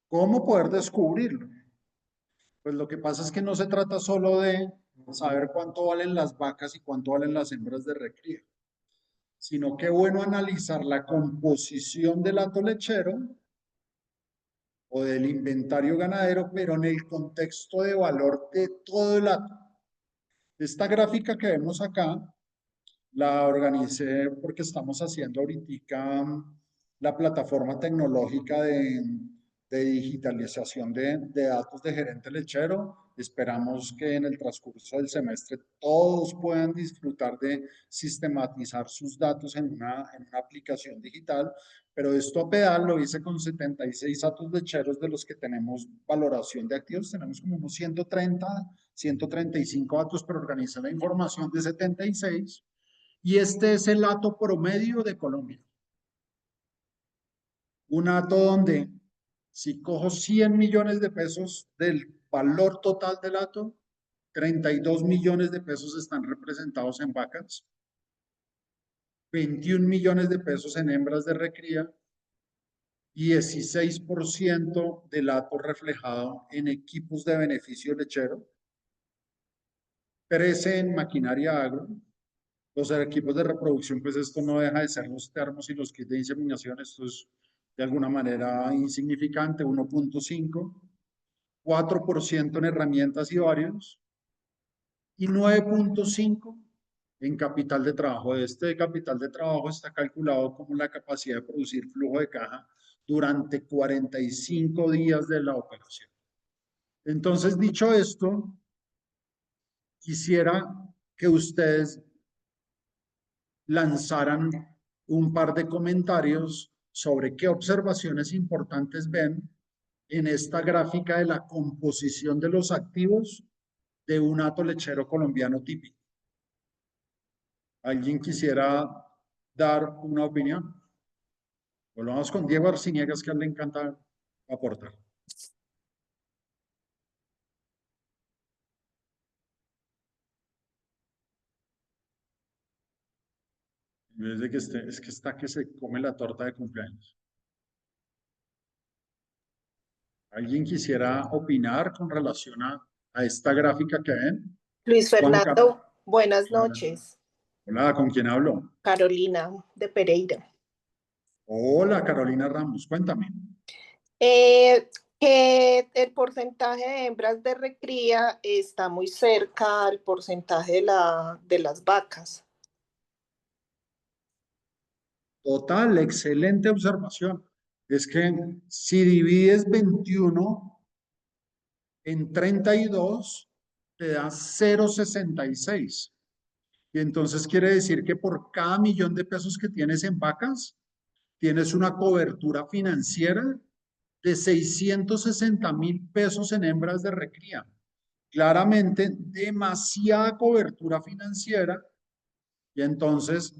¿Cómo poder descubrirlo? Pues lo que pasa es que no se trata solo de saber cuánto valen las vacas y cuánto valen las hembras de recría, sino que es bueno analizar la composición del hato lechero o del inventario ganadero, pero en el contexto de valor de todo el hato. Esta gráfica que vemos acá la organicé porque estamos haciendo ahorita la plataforma tecnológica de digitalización de datos de gerente lechero. Esperamos que en el transcurso del semestre todos puedan disfrutar de sistematizar sus datos en una aplicación digital, pero esto a pedal lo hice con 76 datos lecheros de los que tenemos valoración de activos. Tenemos como unos 135 datos, pero organiza la información de 76. Y este es el hato promedio de Colombia. Un hato donde si cojo 100 millones de pesos del valor total del hato, 32 millones de pesos están representados en vacas, 21 millones de pesos en hembras de recría y 16% del hato reflejado en equipos de beneficio lechero, 13 en maquinaria agro. Los equipos de reproducción, pues esto no deja de ser los termos y los kits de inseminación. Esto es de alguna manera insignificante, 1.5, 4% en herramientas y ovarios y 9.5 en capital de trabajo. Este capital de trabajo está calculado como la capacidad de producir flujo de caja durante 45 días de la operación. Entonces, dicho esto, quisiera que ustedes lanzaran un par de comentarios sobre qué observaciones importantes ven en esta gráfica de la composición de los activos de un hato lechero colombiano típico. ¿Alguien quisiera dar una opinión? Volvamos con Diego Arciniegas, que a él le encanta aportar. En vez de que es que está que se come la torta de cumpleaños. ¿Alguien quisiera opinar con relación a esta gráfica que ven? Luis Fernando, buenas Hola. noches. Hola, ¿con quién hablo? Carolina de Pereira. Hola, Carolina Ramos, cuéntame. Que el porcentaje de hembras de recría está muy cerca al porcentaje de las vacas. Total, excelente observación. es que si divides 21 en 32, te da 0,66. Y entonces quiere decir que por cada $1.000.000 que tienes en vacas, tienes una cobertura financiera de 660.000 pesos en hembras de recría. Claramente, demasiada cobertura financiera. Y entonces,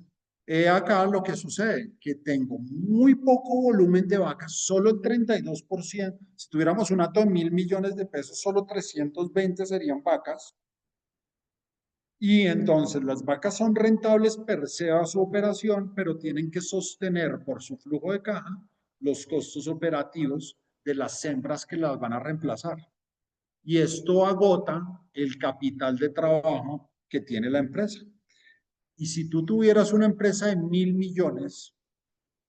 acá lo que sucede, que tengo muy poco volumen de vacas, solo el 32%. Si tuviéramos un hato de 1.000.000.000 de pesos, solo 320 serían vacas. Y entonces las vacas son rentables per se a su operación, pero tienen que sostener por su flujo de caja los costos operativos de las hembras que las van a reemplazar. Y esto agota el capital de trabajo que tiene la empresa. Y si tú tuvieras una empresa de 1.000.000.000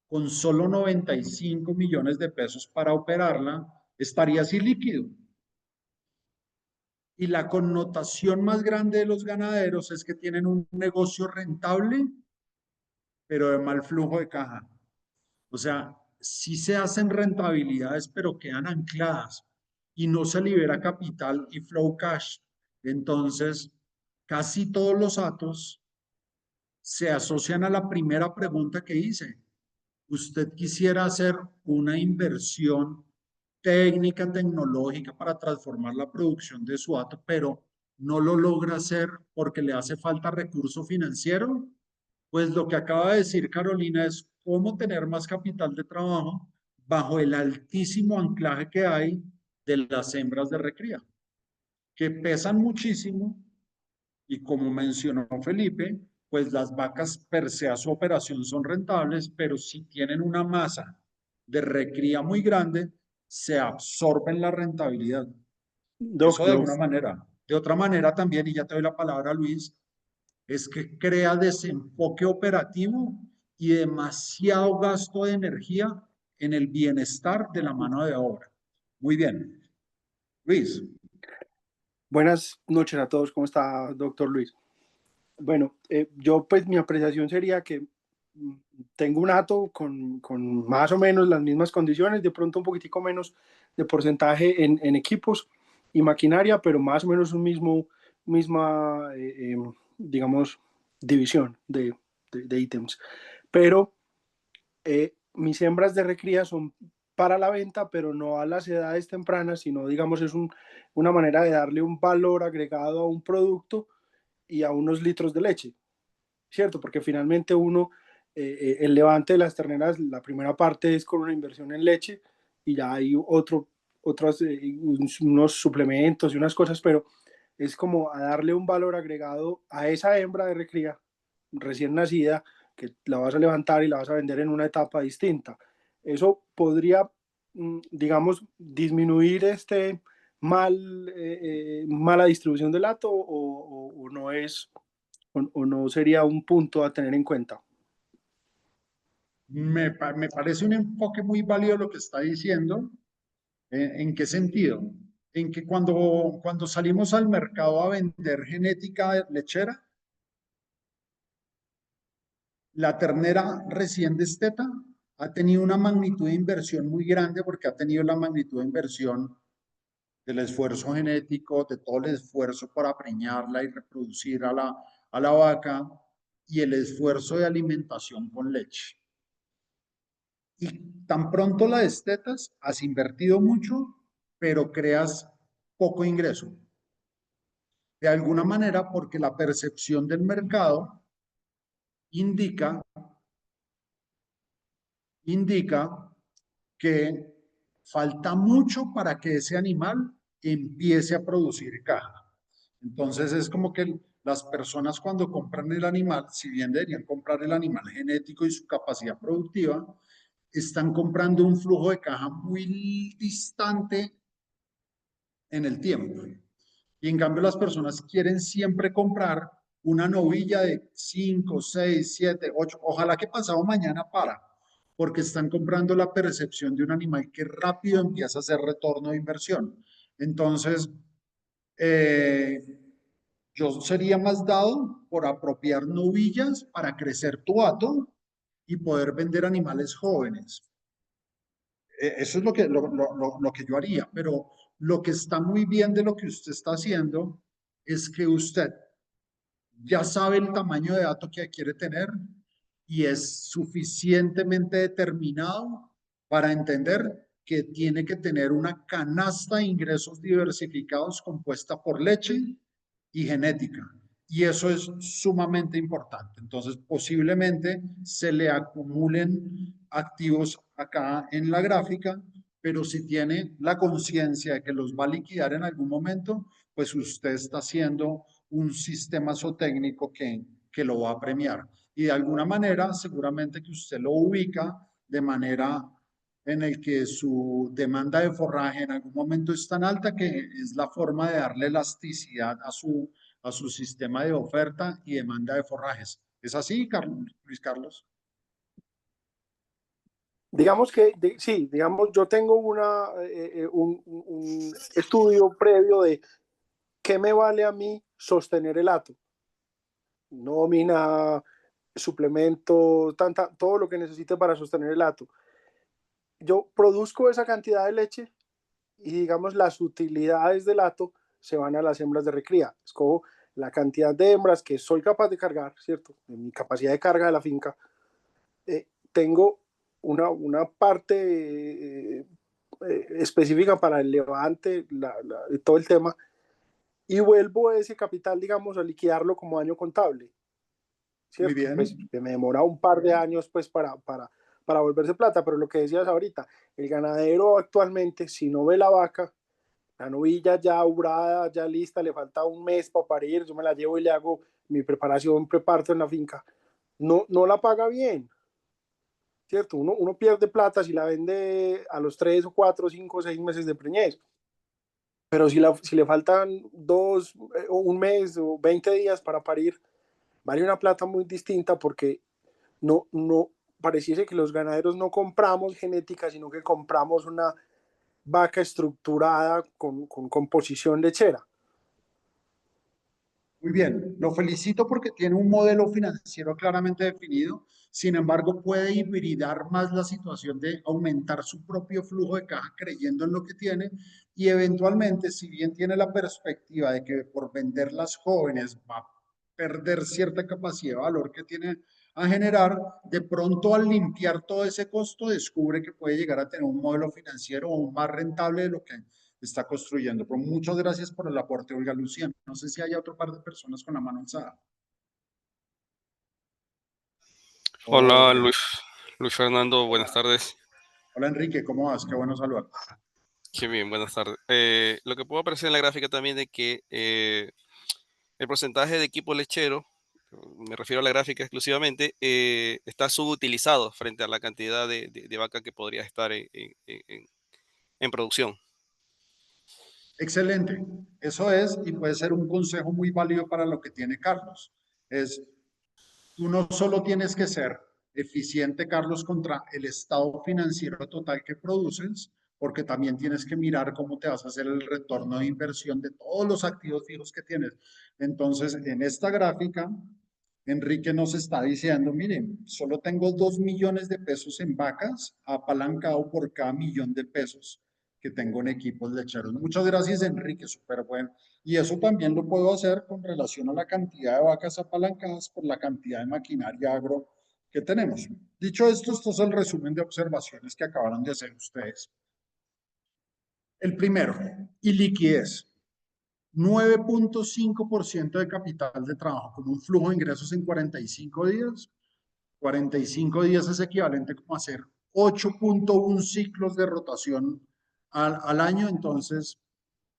con solo 95 millones de pesos para operarla, estarías ilíquido. Y la connotación más grande de los ganaderos es que tienen un negocio rentable, pero de mal flujo de caja. O sea, sí se hacen rentabilidades, pero quedan ancladas y no se libera capital y flow cash. Entonces, casi todos los atos se asocian a la primera pregunta que hice. Usted quisiera hacer una inversión técnica, tecnológica para transformar la producción de su hato, pero no lo logra hacer porque le hace falta recurso financiero. Pues lo que acaba de decir Carolina es cómo tener más capital de trabajo bajo el altísimo anclaje que hay de las hembras de recría, que pesan muchísimo y como mencionó Felipe, pues las vacas per se a su operación son rentables, pero si tienen una masa de recría muy grande, se absorben la rentabilidad. Eso de alguna manera. De otra manera también, y ya te doy la palabra, Luis, es que crea desenfoque operativo y demasiado gasto de energía en el bienestar de la mano de obra. Muy bien. Luis. Buenas noches a todos. ¿Cómo está, doctor Luis? Bueno, yo pues mi apreciación sería que tengo un hato con más o menos las mismas condiciones, de pronto un poquitico menos de porcentaje en equipos y maquinaria, pero más o menos misma, digamos, división de ítems. Pero mis hembras de recría son para la venta, pero no a las edades tempranas, sino digamos es una manera de darle un valor agregado a un producto y a unos litros de leche, ¿cierto? Porque finalmente el levante de las terneras, la primera parte es con una inversión en leche y ya hay unos suplementos y unas cosas, pero es como a darle un valor agregado a esa hembra de recría recién nacida, que la vas a levantar y la vas a vender en una etapa distinta. Eso podría, digamos, disminuir mala distribución del hato o no es, o no sería un punto a tener en cuenta. Me parece un enfoque muy válido lo que está diciendo. ¿En qué sentido? En que cuando salimos al mercado a vender genética lechera, la ternera recién desteta ha tenido una magnitud de inversión muy grande porque ha tenido la magnitud de inversión del esfuerzo genético, de todo el esfuerzo para preñarla y reproducir a la vaca y el esfuerzo de alimentación con leche. Y tan pronto la destetas, has invertido mucho, pero creas poco ingreso. De alguna manera, porque la percepción del mercado indica que falta mucho para que ese animal empiece a producir caja. Entonces es como que las personas cuando compran el animal, si bien deberían comprar el animal genético y su capacidad productiva, están comprando un flujo de caja muy distante en el tiempo. Y en cambio las personas quieren siempre comprar una novilla de 5, 6, 7, 8, ojalá que pasado mañana porque están comprando la percepción de un animal que rápido empieza a hacer retorno de inversión. Entonces, yo sería más dado por apropiar novillas para crecer tu hato y poder vender animales jóvenes. eso es lo que yo haría, pero lo que está muy bien de lo que usted está haciendo es que usted ya sabe el tamaño de dato que quiere tener y es suficientemente determinado para entender que tiene que tener una canasta de ingresos diversificados compuesta por leche y genética. Y eso es sumamente importante. Entonces, posiblemente se le acumulen activos acá en la gráfica, pero si tiene la conciencia de que los va a liquidar en algún momento, pues usted está haciendo un sistema zootécnico que lo va a premiar. Y de alguna manera, seguramente que usted lo ubica de manera en el que su demanda de forraje en algún momento es tan alta que es la forma de darle elasticidad a su sistema de oferta y demanda de forrajes. ¿Es así, Luis Carlos? Digamos que, sí, digamos, yo tengo un estudio previo de qué me vale a mí sostener el hato. Nómina, suplemento, todo lo que necesite para sostener el hato. Yo produzco esa cantidad de leche y digamos las utilidades del hato se van a las hembras de recría. Escojo la cantidad de hembras que soy capaz de cargar, ¿cierto? En mi capacidad de carga de la finca. Tengo una parte específica para el levante, todo el tema, y vuelvo ese capital, digamos, a liquidarlo como año contable. ¿Cierto? Muy bien. Pues, me demora un par de años pues para volverse plata, pero lo que decías ahorita, el ganadero actualmente, si no ve la vaca, la novilla ya obrada, ya lista, le falta un mes para parir, yo me la llevo y le hago mi preparación, preparto en la finca, no la paga bien, ¿cierto? Uno pierde plata si la vende a los 3 o 4, 5, 6 meses de preñez. Pero si le faltan 2, un mes o 20 días para parir, vale una plata muy distinta porque no pareciese que los ganaderos no compramos genética, sino que compramos una vaca estructurada con composición lechera. Muy bien, lo felicito porque tiene un modelo financiero claramente definido. Sin embargo, puede hibridar más la situación de aumentar su propio flujo de caja creyendo en lo que tiene y eventualmente, si bien tiene la perspectiva de que por vender las jóvenes va a perder cierta capacidad de valor que tiene a generar, de pronto al limpiar todo ese costo descubre que puede llegar a tener un modelo financiero aún más rentable de lo que está construyendo. Pero muchas gracias por el aporte, Olga Lucía. No sé si hay otro par de personas con la mano alzada. Hola, Luis Fernando, buenas tardes. Hola, Enrique, ¿cómo vas? Qué bueno saludarte. Qué bien, buenas tardes. Lo que puedo apreciar en la gráfica también de que el porcentaje de equipo lechero, me refiero a la gráfica exclusivamente, está subutilizado frente a la cantidad de vaca que podría estar en producción. Excelente. Eso es, y puede ser un consejo muy válido para lo que tiene Carlos. Tú no solo tienes que ser eficiente, Carlos, contra el estado financiero total que produces, porque también tienes que mirar cómo te vas a hacer el retorno de inversión de todos los activos fijos que tienes. Entonces, en esta gráfica, Enrique nos está diciendo, miren, solo tengo 2 millones de pesos en vacas, apalancado por cada millón de pesos que tengo en equipos lecheros. Muchas gracias, Enrique, súper bueno. Y eso también lo puedo hacer con relación a la cantidad de vacas apalancadas por la cantidad de maquinaria agro que tenemos. Dicho esto, esto es el resumen de observaciones que acabaron de hacer ustedes. El primero, y liquidez. 9.5% de capital de trabajo con un flujo de ingresos en 45 días. 45 días es equivalente como a hacer 8.1 ciclos de rotación al año. Entonces,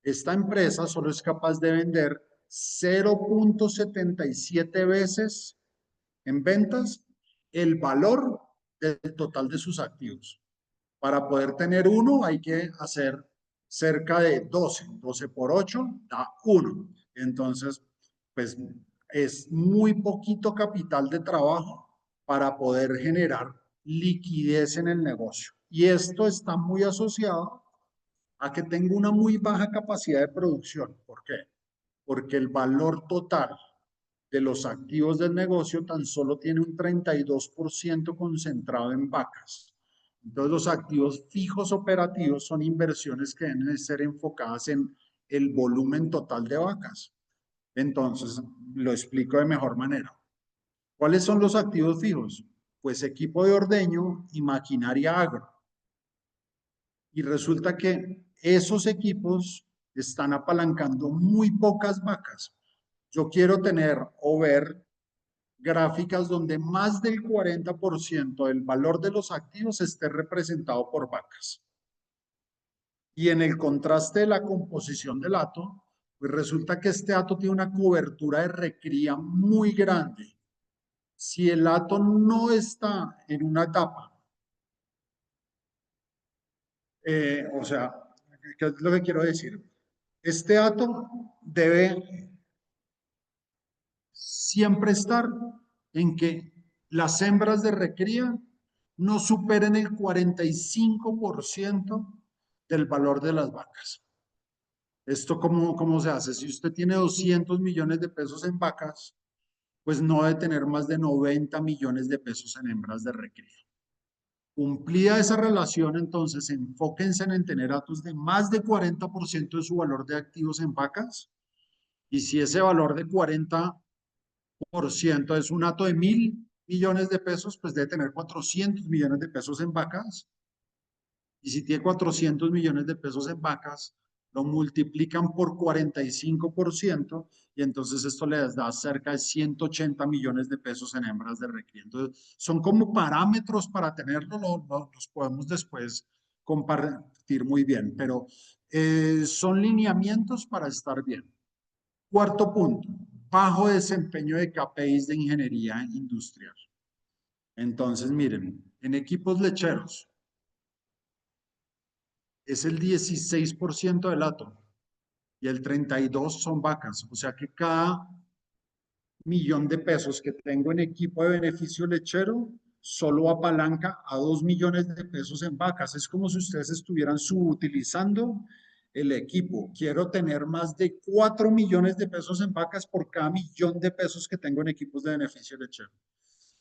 esta empresa solo es capaz de vender 0.77 veces en ventas el valor del total de sus activos. Para poder tener uno hay que hacer cerca de 12. 12 por 8 da 1. Entonces, pues es muy poquito capital de trabajo para poder generar liquidez en el negocio. Y esto está muy asociado a que tengo una muy baja capacidad de producción. ¿Por qué? Porque el valor total de los activos del negocio tan solo tiene un 32% concentrado en vacas. Entonces, los activos fijos operativos son inversiones que deben de ser enfocadas en el volumen total de vacas. Entonces, lo explico de mejor manera. ¿Cuáles son los activos fijos? Pues equipo de ordeño y maquinaria agro. Y resulta que esos equipos están apalancando muy pocas vacas. Yo quiero tener o ver gráficas donde más del 40% del valor de los activos esté representado por vacas. Y en el contraste de la composición del hato, pues resulta que este hato tiene una cobertura de recría muy grande. Si el hato no está en una etapa, o sea, ¿qué es lo que quiero decir? Este hato debe siempre estar en que las hembras de recría no superen el 45% del valor de las vacas. ¿Esto cómo se hace? Si usted tiene 200 millones de pesos en vacas, pues no debe tener más de 90 millones de pesos en hembras de recría. Cumplida esa relación, entonces enfóquense en tener hatos de más de 40% de su valor de activos en vacas. Y si ese valor de 40% es un hato de 1.000 millones de pesos, pues debe tener 400 millones de pesos en vacas. Y si tiene 400 millones de pesos en vacas, lo multiplican por 45% y entonces esto les da cerca de 180 millones de pesos en hembras de recría. Entonces, son como parámetros para tenerlo, los podemos después compartir muy bien, pero son lineamientos para estar bien. Cuarto punto, bajo desempeño de KPIs de ingeniería industrial. Entonces, miren, en equipos lecheros es el 16% del hato y el 32% son vacas. O sea que cada millón de pesos que tengo en equipo de beneficio lechero solo apalanca a 2 millones de pesos en vacas. Es como si ustedes estuvieran subutilizando el equipo. Quiero tener más de 4 millones de pesos en vacas por cada millón de pesos que tengo en equipos de beneficio lechero.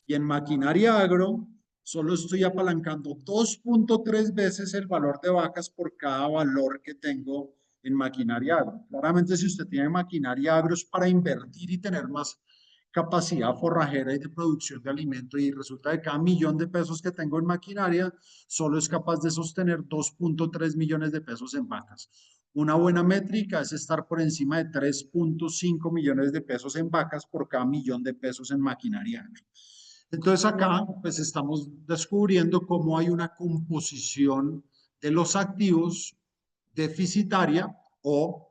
Y en maquinaria agro, solo estoy apalancando 2.3 veces el valor de vacas por cada valor que tengo en maquinaria agro. Claramente, si usted tiene maquinaria agro es para invertir y tener más capacidad forrajera y de producción de alimento y resulta que cada millón de pesos que tengo en maquinaria solo es capaz de sostener 2.3 millones de pesos en vacas. Una buena métrica es estar por encima de 3.5 millones de pesos en vacas por cada millón de pesos en maquinaria agro. Entonces acá pues estamos descubriendo cómo hay una composición de los activos deficitaria o,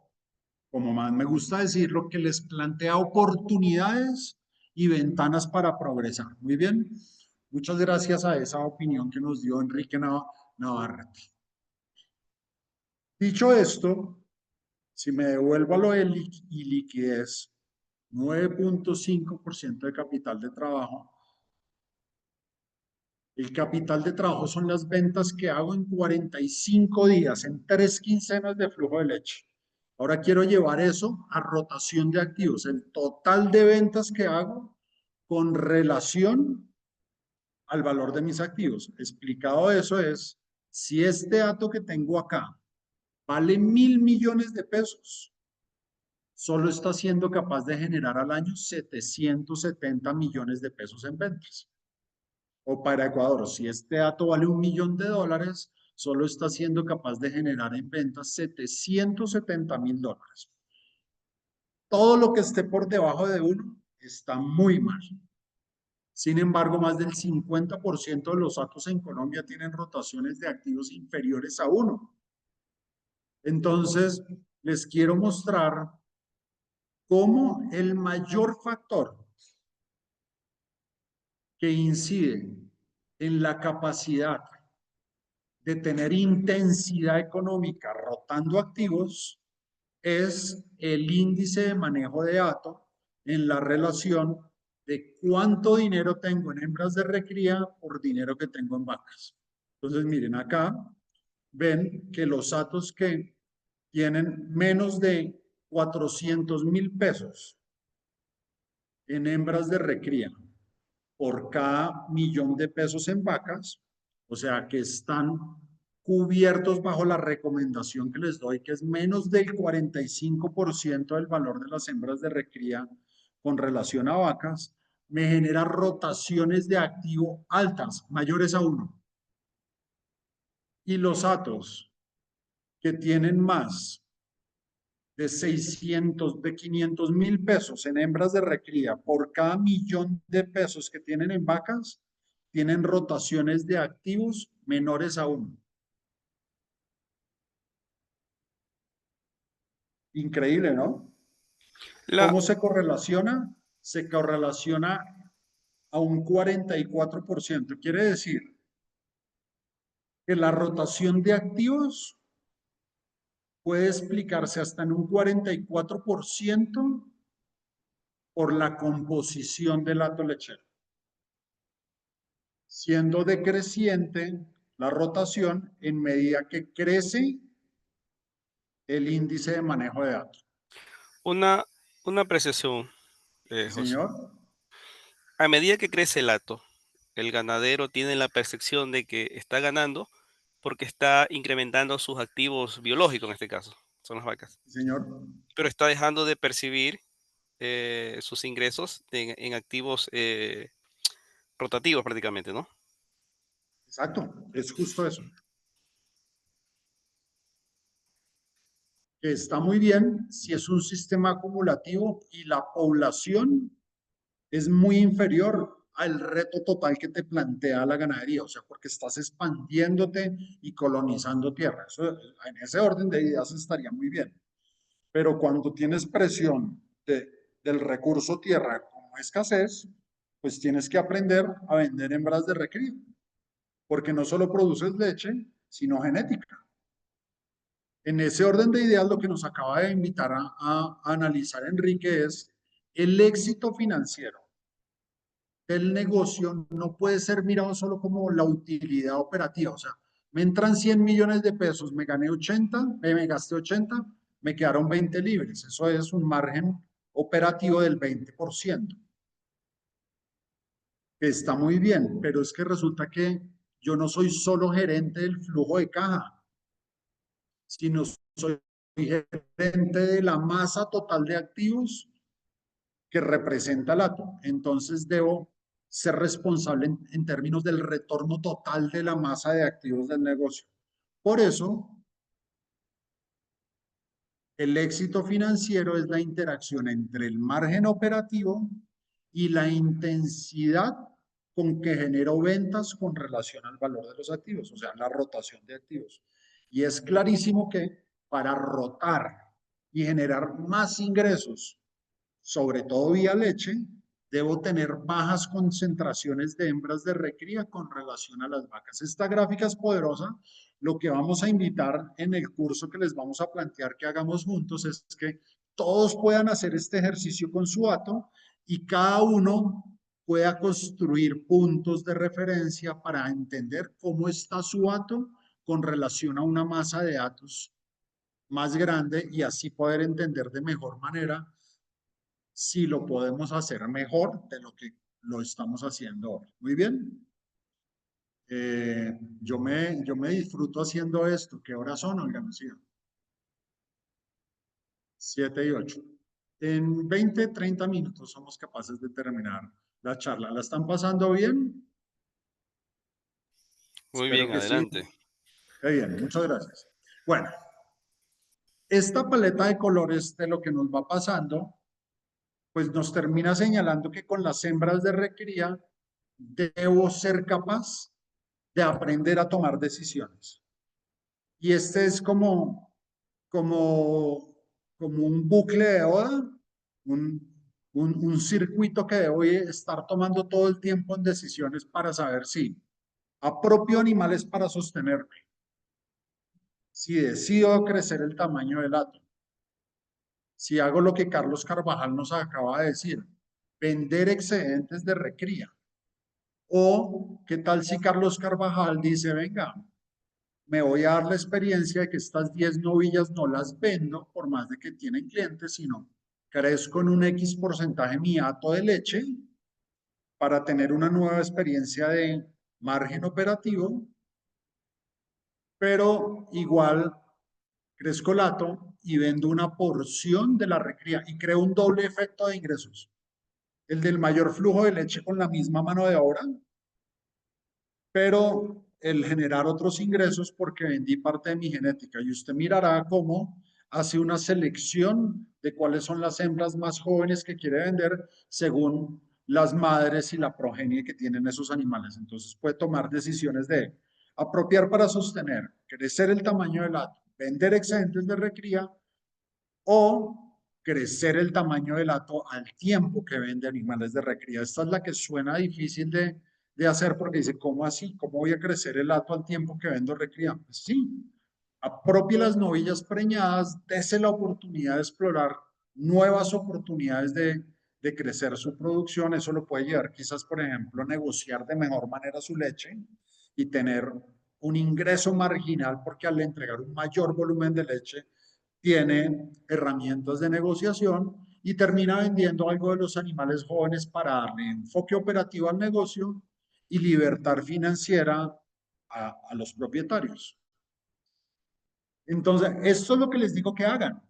como más me gusta decirlo, que les plantea oportunidades y ventanas para progresar. Muy bien, muchas gracias a esa opinión que nos dio Enrique Navarrete. Dicho esto, si me devuelvo a lo de liquidez, 9.5% de capital de trabajo. El capital de trabajo son las ventas que hago en 45 días, en 3 quincenas de flujo de leche. Ahora quiero llevar eso a rotación de activos, el total de ventas que hago con relación al valor de mis activos. Explicado eso es, si este dato que tengo acá vale 1.000 millones de pesos, solo está siendo capaz de generar al año 770 millones de pesos en ventas. O para Ecuador, si este dato vale $1 millón, solo está siendo capaz de generar en ventas $770.000. Todo lo que esté por debajo de 1 está muy mal. Sin embargo, más del 50% de los datos en Colombia tienen rotaciones de activos inferiores a 1. Entonces, les quiero mostrar cómo el mayor factor que incide en la capacidad de tener intensidad económica rotando activos es el índice de manejo de hato en la relación de cuánto dinero tengo en hembras de recría por dinero que tengo en vacas. Entonces, miren acá, ven que los hatos que tienen menos de 400.000 pesos en hembras de recría por cada millón de pesos en vacas, O sea que están cubiertos bajo la recomendación que les doy, que es menos del 45% del valor de las hembras de recría con relación a vacas, me genera rotaciones de activo altas, mayores a 1. Y los atos que tienen más de 500.000 pesos en hembras de recría por cada millón de pesos que tienen en vacas, tienen rotaciones de activos menores a 1. Increíble, ¿no? ¿Cómo se correlaciona? Se correlaciona a un 44%. Quiere decir que la rotación de activos puede explicarse hasta en un 44% por la composición del hato lechero, siendo decreciente la rotación en medida que crece el índice de manejo de datos. Una apreciación, José. Señor. A medida que crece el hato, el ganadero tiene la percepción de que está ganando porque está incrementando sus activos biológicos, en este caso, son las vacas. Señor. Pero está dejando de percibir sus ingresos en activos rotativos prácticamente, ¿no? Exacto, es justo eso. Que está muy bien si es un sistema acumulativo y la población es muy inferior al reto total que te plantea la ganadería, o sea, porque estás expandiéndote y colonizando tierra. Eso, en ese orden de ideas estaría muy bien. Pero cuando tienes presión del recurso tierra como escasez, pues tienes que aprender a vender hembras de recría, porque no solo produces leche, sino genética. En ese orden de ideas, lo que nos acaba de invitar a analizar Enrique es el éxito financiero del negocio no puede ser mirado solo como la utilidad operativa. O sea, me entran 100 millones de pesos, me gané 80, me gasté 80, me quedaron 20 libres. Eso es un margen operativo del 20%. Que está muy bien, pero es que resulta que yo no soy solo gerente del flujo de caja, sino soy gerente de la masa total de activos que representa el ATO. Entonces debo ser responsable en términos del retorno total de la masa de activos del negocio. Por eso, el éxito financiero es la interacción entre el margen operativo y la intensidad con que genero ventas con relación al valor de los activos, o sea, la rotación de activos. Y es clarísimo que para rotar y generar más ingresos, sobre todo vía leche, debo tener bajas concentraciones de hembras de recría con relación a las vacas. Esta gráfica es poderosa. Lo que vamos a invitar en el curso que les vamos a plantear que hagamos juntos es que todos puedan hacer este ejercicio con su hato y cada uno pueda construir puntos de referencia para entender cómo está su hato con relación a una masa de datos más grande y así poder entender de mejor manera si lo podemos hacer mejor de lo que lo estamos haciendo hoy. Muy bien. Yo me disfruto haciendo esto. ¿Qué horas son, Olga Lucía? 7 y 8. En 20, 30 minutos somos capaces de terminar la charla. ¿La están pasando bien? Muy Espero bien, que adelante. sí. Qué bien, muchas gracias. Bueno, esta paleta de colores de lo que nos va pasando, pues nos termina señalando que con las hembras de recría debo ser capaz de aprender a tomar decisiones. Y este es como un bucle de Oda, un circuito que debo estar tomando todo el tiempo en decisiones para saber si apropio animales para sostenerme, si decido crecer el tamaño del hato, si hago lo que Carlos Carvajal nos acaba de decir, vender excedentes de recría. O, ¿qué tal si Carlos Carvajal dice, venga, me voy a dar la experiencia de que estas 10 novillas no las vendo por más de que tienen clientes, sino crezco en un X porcentaje mi hato de leche para tener una nueva experiencia de margen operativo pero igual crezco el hato y vendo una porción de la recría y creo un doble efecto de ingresos. El del mayor flujo de leche con la misma mano de obra, pero el generar otros ingresos porque vendí parte de mi genética. Y usted mirará cómo hace una selección de cuáles son las hembras más jóvenes que quiere vender según las madres y la progenie que tienen esos animales. Entonces puede tomar decisiones de apropiar para sostener, crecer el tamaño del hato, vender excedentes de recría o crecer el tamaño del hato al tiempo que vende animales de recría. Esta es la que suena difícil de hacer porque dice, ¿cómo así? ¿Cómo voy a crecer el hato al tiempo que vendo recría? Pues sí, apropie las novillas preñadas, dése la oportunidad de explorar nuevas oportunidades de crecer su producción. Eso lo puede llevar quizás, por ejemplo, a negociar de mejor manera su leche y tener un ingreso marginal porque al entregar un mayor volumen de leche tiene herramientas de negociación y termina vendiendo algo de los animales jóvenes para darle enfoque operativo al negocio y libertad financiera a los propietarios. Entonces, esto es lo que les digo que hagan,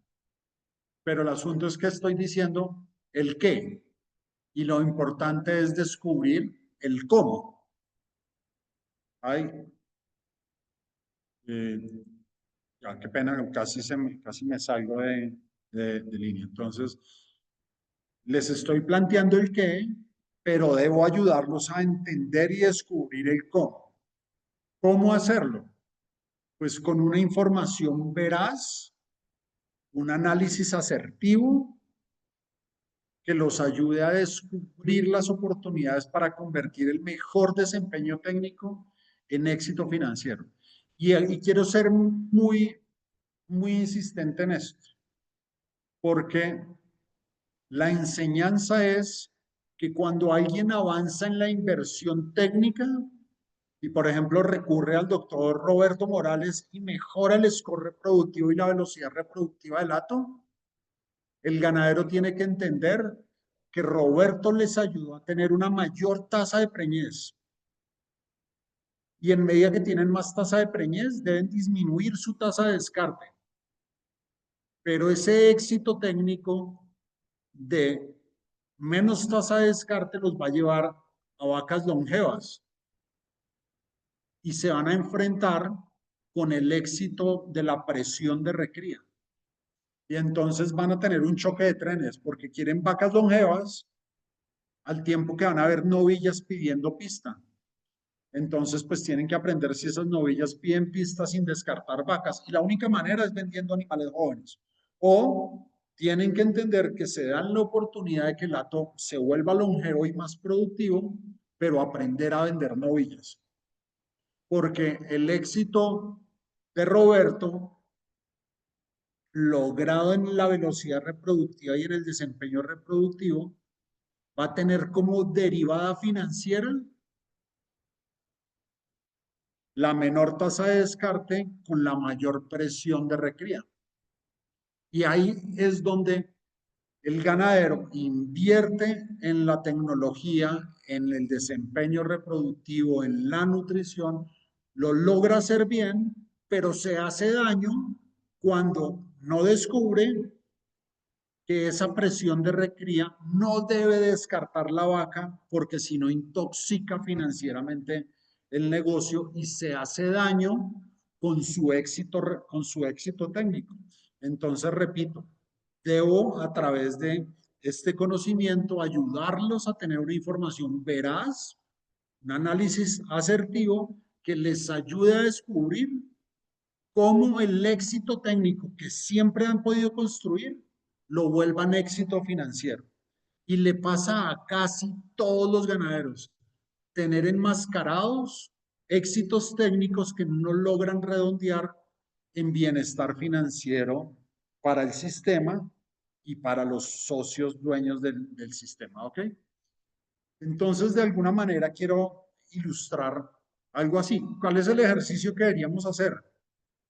pero el asunto es que estoy diciendo el qué y lo importante es descubrir el cómo. Ay, ya, qué pena, casi me salgo de línea. Entonces, les estoy planteando el qué, pero debo ayudarlos a entender y descubrir el cómo. ¿Cómo hacerlo? Pues con una información veraz, un análisis asertivo que los ayude a descubrir las oportunidades para convertir el mejor desempeño técnico en éxito financiero. Y quiero ser muy insistente en esto, porque la enseñanza es que cuando alguien avanza en la inversión técnica y, por ejemplo, recurre al doctor Roberto Morales y mejora el score reproductivo y la velocidad reproductiva del hato, el ganadero tiene que entender que Roberto les ayudó a tener una mayor tasa de preñez. Y en medida que tienen más tasa de preñez, deben disminuir su tasa de descarte. Pero ese éxito técnico de menos tasa de descarte los va a llevar a vacas longevas y se van a enfrentar con el éxito de la presión de recría. Y entonces van a tener un choque de trenes porque quieren vacas longevas al tiempo que van a haber novillas pidiendo pista. Entonces, pues tienen que aprender si esas novillas piden pista sin descartar vacas. Y la única manera es vendiendo animales jóvenes. O tienen que entender que se dan la oportunidad de que el hato se vuelva longevo y más productivo, pero aprender a vender novillas. Porque el éxito de Roberto, logrado en la velocidad reproductiva y en el desempeño reproductivo, va a tener como derivada financiera la menor tasa de descarte con la mayor presión de recría. Y ahí es donde el ganadero invierte en la tecnología, en el desempeño reproductivo, en la nutrición, lo logra hacer bien, pero se hace daño cuando no descubre que esa presión de recría no debe descartar la vaca porque si no intoxica financieramente el negocio y se hace daño con su éxito técnico. Entonces, repito, debo a través de este conocimiento ayudarlos a tener una información veraz, un análisis asertivo que les ayude a descubrir cómo el éxito técnico que siempre han podido construir lo vuelvan éxito financiero. Y le pasa a casi todos los ganaderos tener enmascarados éxitos técnicos que no logran redondear en bienestar financiero para el sistema y para los socios dueños del sistema, ¿ok? Entonces, de alguna manera quiero ilustrar algo así. ¿Cuál es el ejercicio que deberíamos hacer?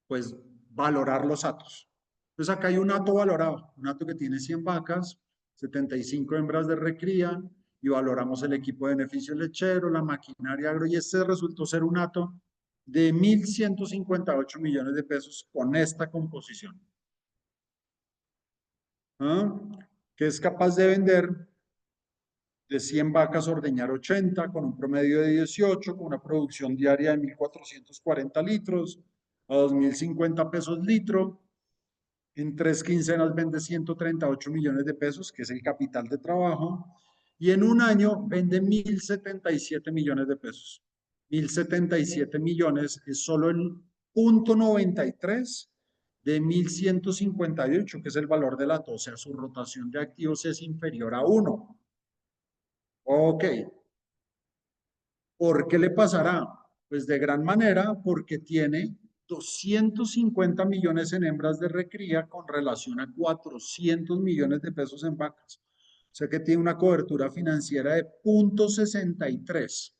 Pues valorar los hatos. Entonces acá hay un hato valorado, un hato que tiene 100 vacas, 75 hembras de recría, y valoramos el equipo de beneficio lechero, la maquinaria agro, y este resultó ser un hato de 1.158 millones de pesos con esta composición. ¿Ah? Que es capaz de vender de 100 vacas ordeñar 80 con un promedio de 18, con una producción diaria de 1.440 litros a 2.050 pesos litro. En 3 quincenas vende 138 millones de pesos, que es el capital de trabajo. Y en un año vende 1.077 millones de pesos. 1.077 millones es solo el 0.93 de 1.158, que es el valor del ATO. O sea, su rotación de activos es inferior a 1. Ok. ¿Por qué le pasará? Pues de gran manera porque tiene 250 millones en hembras de recría con relación a 400 millones de pesos en vacas. O sea que tiene una cobertura financiera de 0.63.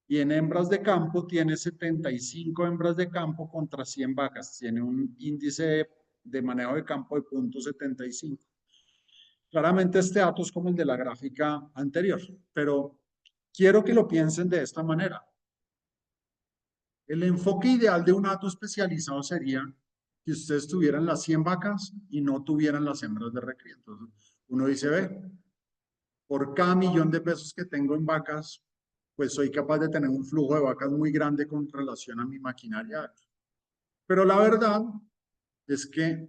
Y en hembras de campo tiene 75 hembras de campo contra 100 vacas. Tiene un índice de manejo de campo de 0.75. Claramente este dato es como el de la gráfica anterior, pero quiero que lo piensen de esta manera. El enfoque ideal de un hato especializado sería que ustedes tuvieran las 100 vacas y no tuvieran las hembras de recría. Entonces, uno dice, ve, por cada millón de pesos que tengo en vacas, pues soy capaz de tener un flujo de vacas muy grande con relación a mi maquinaria. Pero la verdad es que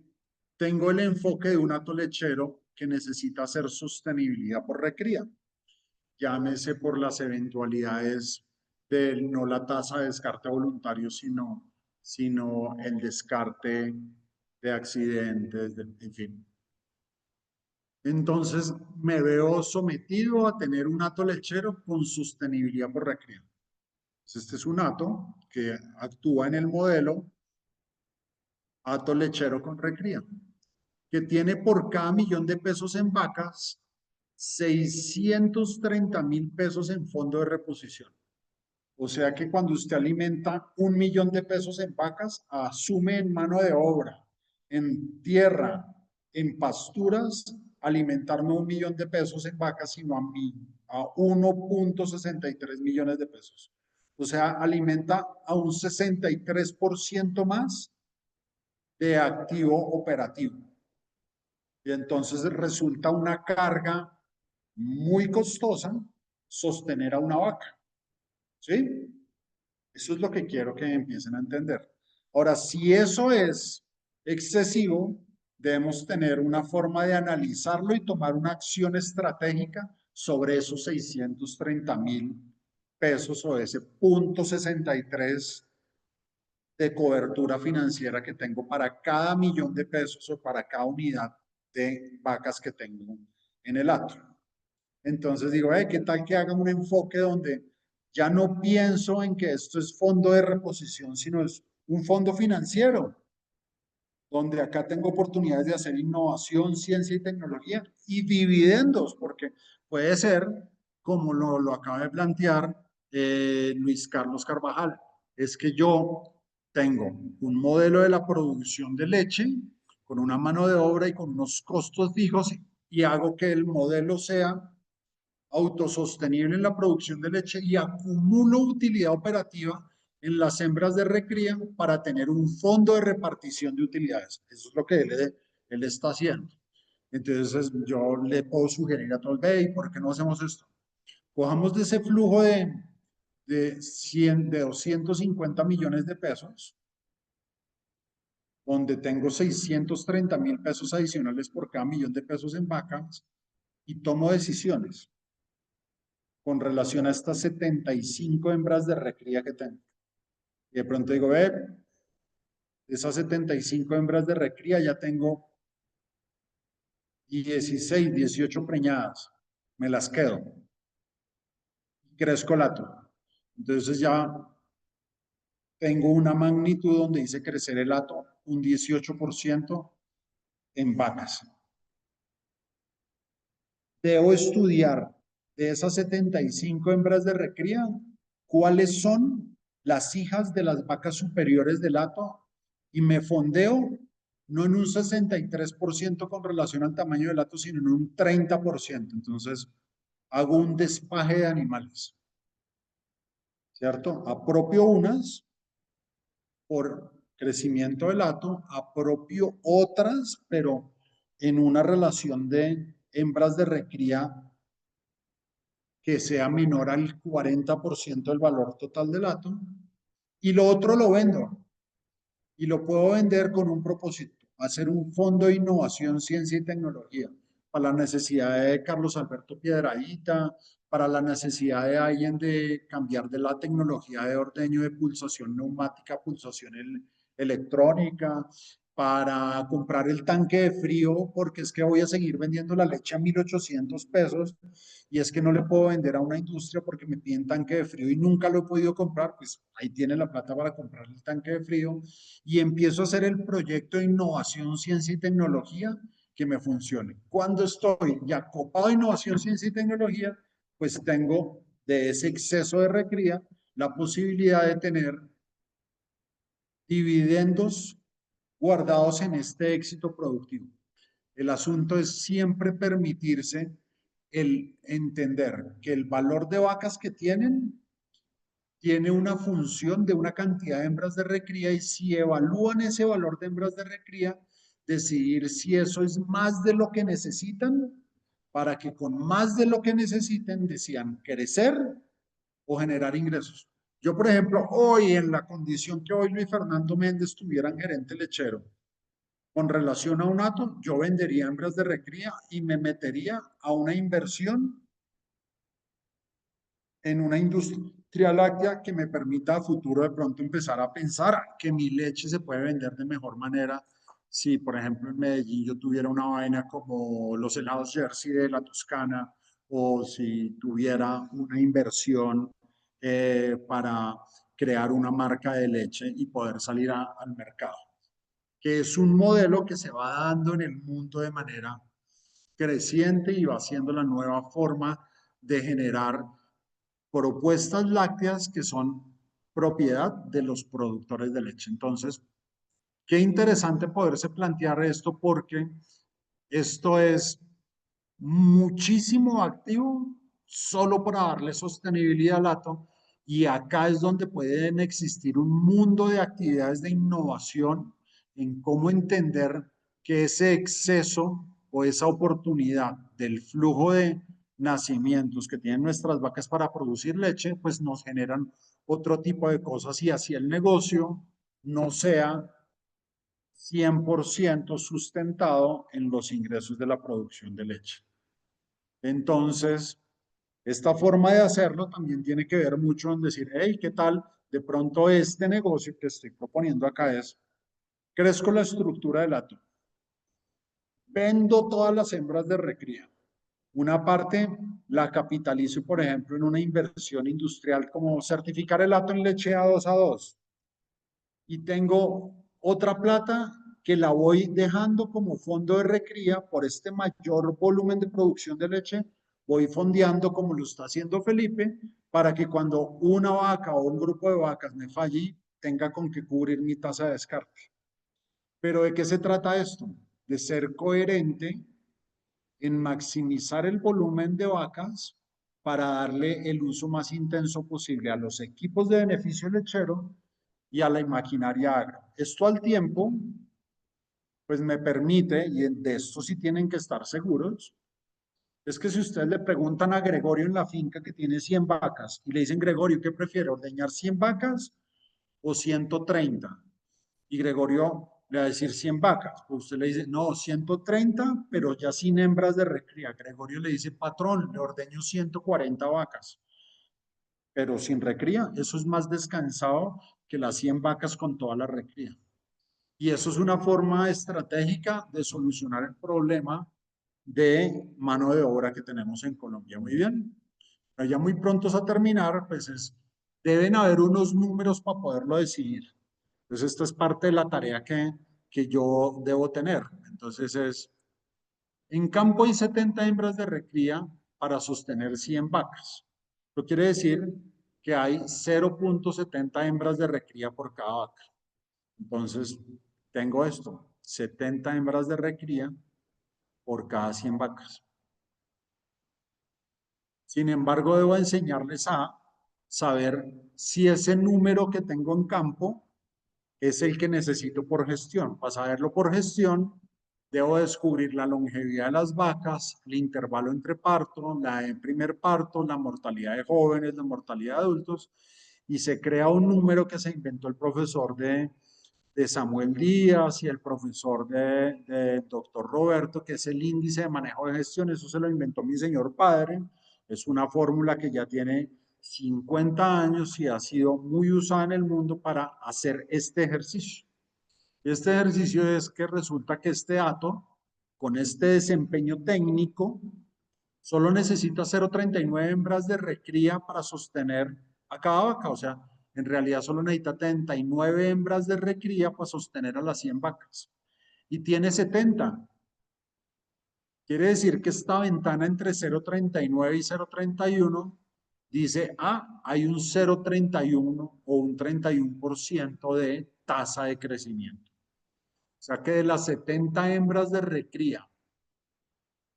tengo el enfoque de un hato lechero que necesita hacer sostenibilidad por recría. Llámese por las eventualidades de no la tasa de descarte voluntario, sino el descarte de accidentes, en fin. Entonces me veo sometido a tener un hato lechero con sostenibilidad por recría. Este es un hato que actúa en el modelo hato lechero con recría, que tiene por cada millón de pesos en vacas 630.000 pesos en fondo de reposición. O sea que cuando usted alimenta 1 millón de pesos en vacas, asume en mano de obra, en tierra, en pasturas, alimentar no 1 millón de pesos en vacas, sino a 1.63 millones de pesos. O sea, alimenta a un 63% más de activo operativo. Y entonces resulta una carga muy costosa sostener a una vaca. ¿Sí? Eso es lo que quiero que empiecen a entender. Ahora, si eso es excesivo, debemos tener una forma de analizarlo y tomar una acción estratégica sobre esos 630.000 pesos o ese 0.63 de cobertura financiera que tengo para cada millón de pesos o para cada unidad de vacas que tengo en el hato. Entonces digo, ¿qué tal que haga un enfoque donde ya no pienso en que esto es fondo de reposición, sino es un fondo financiero, donde acá tengo oportunidades de hacer innovación, ciencia y tecnología y dividendos, porque puede ser, como lo acaba de plantear Luis Carlos Carvajal, es que yo tengo un modelo de la producción de leche con una mano de obra y con unos costos fijos y hago que el modelo sea autosostenible en la producción de leche y acumulo utilidad operativa en las hembras de recría para tener un fondo de repartición de utilidades. Eso es lo que él está haciendo. Entonces yo le puedo sugerir a todos, ¿y por qué no hacemos esto? Cojamos de ese flujo de 250 millones de pesos, donde tengo 630.000 pesos adicionales por cada millón de pesos en vacas y tomo decisiones con relación a estas 75 hembras de recría que tengo. Y de pronto digo, esas 75 hembras de recría ya tengo 16, 18 preñadas, me las quedo. Crezco el hato. Entonces ya tengo una magnitud donde dice crecer el hato un 18% en vacas. Debo estudiar de esas 75 hembras de recría, cuáles son las hijas de las vacas superiores del hato y me fondeo no en un 63% con relación al tamaño del hato, sino en un 30%. Entonces, hago un despaje de animales. ¿cierto? Apropio unas por crecimiento del hato, apropio otras, pero en una relación de hembras de recría que sea menor al 40% del valor total del hato, y lo otro lo vendo. Y lo puedo vender con un propósito, hacer un fondo de innovación, ciencia y tecnología para la necesidad de Carlos Alberto Piedradita, para la necesidad de alguien de cambiar de la tecnología de ordeño de pulsación neumática a pulsación electrónica, para comprar el tanque de frío, porque es que voy a seguir vendiendo la leche a 1.800 pesos y es que no le puedo vender a una industria porque me piden tanque de frío y nunca lo he podido comprar, pues ahí tiene la plata para comprar el tanque de frío y empiezo a hacer el proyecto de innovación, ciencia y tecnología que me funcione. Cuando estoy ya copado de innovación, ciencia y tecnología, pues tengo de ese exceso de recría la posibilidad de tener dividendos guardados en este éxito productivo. El asunto es siempre permitirse el entender que el valor de vacas que tiene una función de una cantidad de hembras de recría y si evalúan ese valor de hembras de recría, decidir si eso es más de lo que necesitan para que con más de lo que necesiten decidan crecer o generar ingresos. Yo, por ejemplo, hoy en la condición que hoy Luis Fernando Méndez estuviera en gerente lechero, con relación a un hato, yo vendería hembras de recría y me metería a una inversión en una industria láctea que me permita a futuro de pronto empezar a pensar que mi leche se puede vender de mejor manera. Si, por ejemplo, en Medellín yo tuviera una vaina como los helados Jersey de la Toscana o si tuviera una inversión para crear una marca de leche y poder salir al mercado, que es un modelo que se va dando en el mundo de manera creciente y va siendo la nueva forma de generar propuestas lácteas que son propiedad de los productores de leche. Entonces, qué interesante poderse plantear esto porque esto es muchísimo activo solo para darle sostenibilidad al hato y acá es donde pueden existir un mundo de actividades de innovación en cómo entender que ese exceso o esa oportunidad del flujo de nacimientos que tienen nuestras vacas para producir leche, pues nos generan otro tipo de cosas y así el negocio no sea 100% sustentado en los ingresos de la producción de leche. Entonces, esta forma de hacerlo también tiene que ver mucho en decir, hey, ¿qué tal? De pronto este negocio que estoy proponiendo acá es, crezco la estructura del hato, vendo todas las hembras de recría. Una parte la capitalizo, por ejemplo, en una inversión industrial como certificar el hato en leche A2A2. Y tengo otra plata que la voy dejando como fondo de recría por este mayor volumen de producción de leche, voy fondeando como lo está haciendo Felipe, para que cuando una vaca o un grupo de vacas me falle, tenga con qué cubrir mi tasa de descarte. Pero ¿de qué se trata esto? De ser coherente en maximizar el volumen de vacas para darle el uso más intenso posible a los equipos de beneficio lechero y a la maquinaria agro. Esto al tiempo, pues me permite, y de esto sí tienen que estar seguros, es que si ustedes le preguntan a Gregorio en la finca que tiene 100 vacas y le dicen, Gregorio, ¿qué prefiere, ordeñar 100 vacas o 130? Y Gregorio le va a decir 100 vacas. Pues usted le dice, no, 130, pero ya sin hembras de recría. Gregorio le dice, patrón, le ordeño 140 vacas, pero sin recría. Eso es más descansado que las 100 vacas con toda la recría. Y eso es una forma estratégica de solucionar el problema de mano de obra que tenemos en Colombia. Muy bien. Pero ya muy prontos a terminar, pues deben haber unos números para poderlo decidir. Entonces, esta es parte de la tarea que yo debo tener. Entonces, en campo hay 70 hembras de recría para sostener 100 vacas. Eso quiere decir que hay 0.70 hembras de recría por cada vaca. Entonces, tengo esto, 70 hembras de recría por cada 100 vacas. Sin embargo, debo enseñarles a saber si ese número que tengo en campo es el que necesito por gestión. Para saberlo por gestión, debo descubrir la longevidad de las vacas, el intervalo entre parto, la de primer parto, la mortalidad de jóvenes, la mortalidad de adultos, y se crea un número que se inventó el profesor de Samuel Díaz y el profesor de doctor Roberto, que es el índice de manejo de gestión. Eso se lo inventó mi señor padre. Es una fórmula que ya tiene 50 años y ha sido muy usada en el mundo para hacer este ejercicio. Este ejercicio es que resulta que este dato, con este desempeño técnico, solo necesita 0,39 hembras de recría para sostener a cada vaca. O sea, en realidad solo necesita 39 hembras de recría para sostener a las 100 vacas. Y tiene 70. Quiere decir que esta ventana entre 0,39 y 0,31 dice, hay un 0,31 o un 31% de tasa de crecimiento. O sea que de las 70 hembras de recría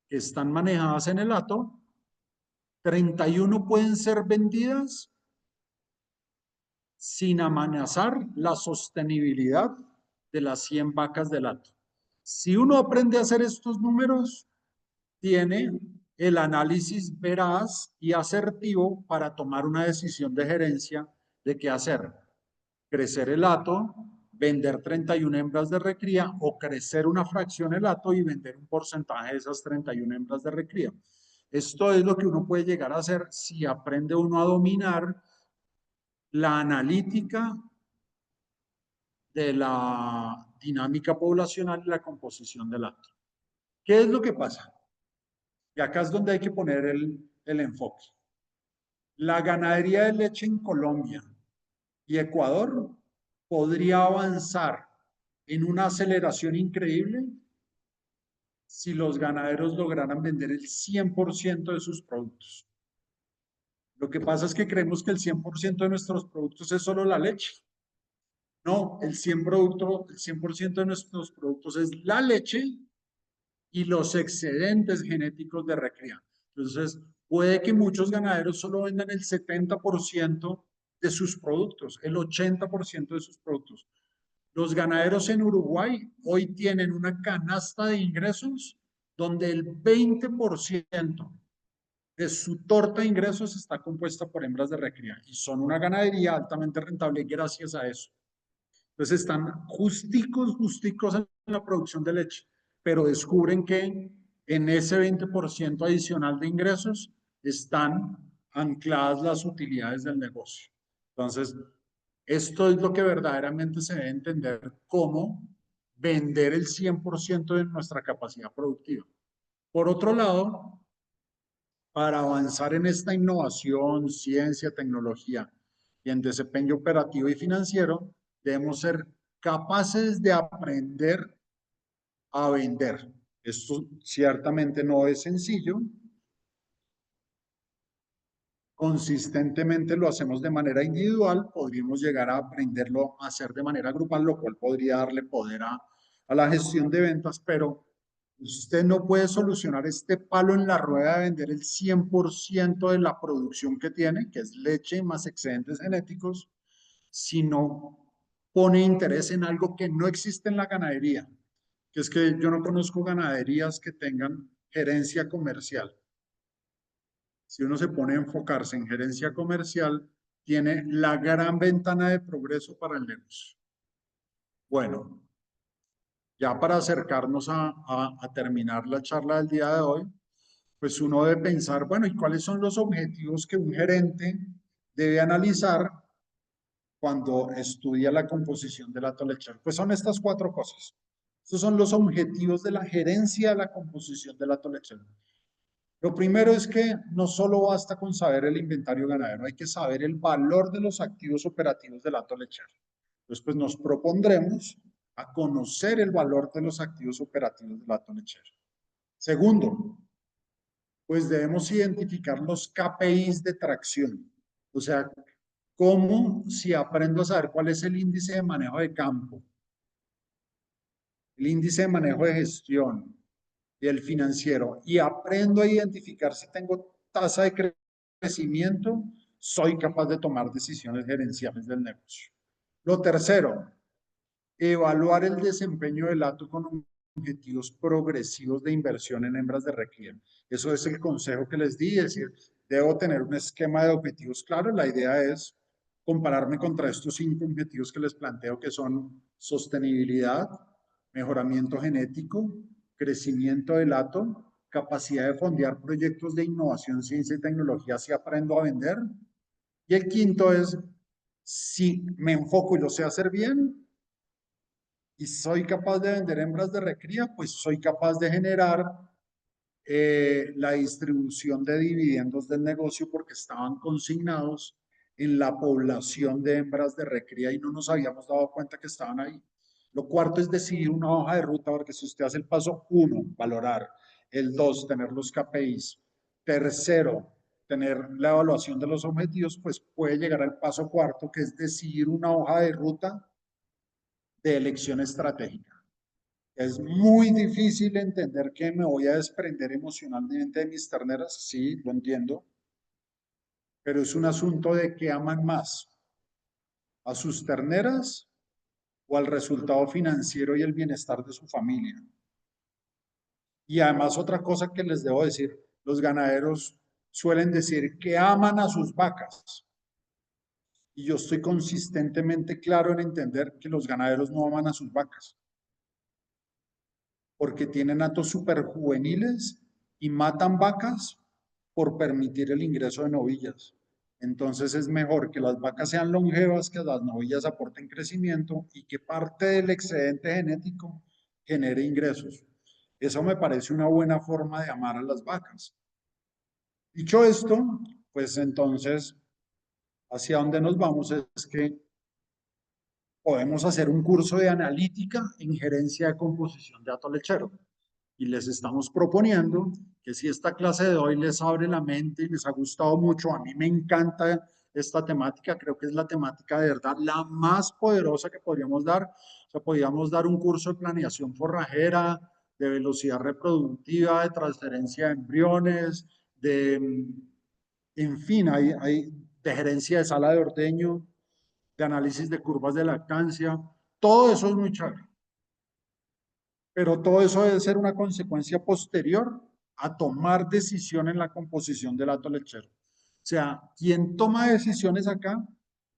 que están manejadas en el hato, 31 pueden ser vendidas sin amenazar la sostenibilidad de las 100 vacas del hato. Si uno aprende a hacer estos números, tiene el análisis veraz y asertivo para tomar una decisión de gerencia de qué hacer. Crecer el hato, vender 31 hembras de recría o crecer una fracción el hato y vender un porcentaje de esas 31 hembras de recría. Esto es lo que uno puede llegar a hacer si aprende uno a dominar la analítica de la dinámica poblacional y la composición del hato. ¿Qué es lo que pasa? Y acá es donde hay que poner el enfoque. La ganadería de leche en Colombia y Ecuador podría avanzar en una aceleración increíble si los ganaderos lograran vender el 100% de sus productos. Lo que pasa es que creemos que el 100% de nuestros productos es solo la leche. No, el 100% de nuestros productos es la leche y los excedentes genéticos de recría. Entonces, puede que muchos ganaderos solo vendan el 70% de sus productos, el 80% de sus productos. Los ganaderos en Uruguay hoy tienen una canasta de ingresos donde el 20% de su torta de ingresos está compuesta por hembras de recría y son una ganadería altamente rentable gracias a eso. Entonces están justicos en la producción de leche, pero descubren que en ese 20% adicional de ingresos están ancladas las utilidades del negocio. Entonces, esto es lo que verdaderamente se debe entender como vender el 100% de nuestra capacidad productiva. Por otro lado, para avanzar en esta innovación, ciencia, tecnología y en desempeño operativo y financiero, debemos ser capaces de aprender a vender. Esto ciertamente no es sencillo. Consistentemente lo hacemos de manera individual, podríamos llegar a aprenderlo a hacer de manera grupal, lo cual podría darle poder a la gestión de ventas, pero usted no puede solucionar este palo en la rueda de vender el 100% de la producción que tiene, que es leche más excedentes genéticos, si no pone interés en algo que no existe en la ganadería, que es que yo no conozco ganaderías que tengan gerencia comercial. Si uno se pone a enfocarse en gerencia comercial, tiene la gran ventana de progreso para el negocio. Bueno, ya para acercarnos a terminar la charla del día de hoy, pues uno debe pensar, bueno, ¿y cuáles son los objetivos que un gerente debe analizar cuando estudia la composición del hato lechero? Pues son estas 4 cosas. Estos son los objetivos de la gerencia de la composición del hato lechero. Lo primero es que no solo basta con saber el inventario ganadero, hay que saber el valor de los activos operativos del hato lechero. Entonces, pues nos propondremos a conocer el valor de los activos operativos del hato lechero. Segundo, pues debemos identificar los KPIs de tracción. O sea, ¿cómo si aprendo a saber cuál es el índice de manejo de campo, el índice de manejo de gestión y el financiero, y aprendo a identificar si tengo tasa de crecimiento, soy capaz de tomar decisiones gerenciales del negocio. Lo tercero, evaluar el desempeño del hato con objetivos progresivos de inversión en hembras de recría. Eso es el consejo que les di, es decir, debo tener un esquema de objetivos claro. La idea es compararme contra estos 5 objetivos que les planteo, que son sostenibilidad, mejoramiento genético, crecimiento del hato, capacidad de fondear proyectos de innovación, ciencia y tecnología si aprendo a vender. Y el quinto es, si me enfoco y lo sé hacer bien, y soy capaz de vender hembras de recría, pues soy capaz de generar la distribución de dividendos del negocio porque estaban consignados en la población de hembras de recría y no nos habíamos dado cuenta que estaban ahí. Lo cuarto es decidir una hoja de ruta, porque si usted hace el paso 1, valorar, el 2, tener los KPIs, tercero, tener la evaluación de los objetivos, pues puede llegar al paso cuarto, que es decidir una hoja de ruta de elección estratégica. Es muy difícil entender que me voy a desprender emocionalmente de mis terneras, sí, lo entiendo, pero es un asunto de que aman más a sus terneras o al resultado financiero y el bienestar de su familia. Y además otra cosa que les debo decir, los ganaderos suelen decir que aman a sus vacas. Y yo estoy consistentemente claro en entender que los ganaderos no aman a sus vacas, porque tienen hatos súper juveniles y matan vacas por permitir el ingreso de novillas. Entonces es mejor que las vacas sean longevas, que las novillas aporten crecimiento y que parte del excedente genético genere ingresos. Eso me parece una buena forma de amar a las vacas. Dicho esto, pues entonces, hacia dónde nos vamos es que podemos hacer un curso de analítica en gerencia de composición de hato lechero. Y les estamos proponiendo que si esta clase de hoy les abre la mente y les ha gustado mucho, a mí me encanta esta temática, creo que es la temática de verdad la más poderosa que podríamos dar. O sea, podríamos dar un curso de planeación forrajera, de velocidad reproductiva, de transferencia de embriones, en fin, de gerencia de sala de ordeño, de análisis de curvas de lactancia. Todo eso es muy chévere. Pero todo eso debe ser una consecuencia posterior a tomar decisión en la composición del hato lechero. O sea, quien toma decisiones acá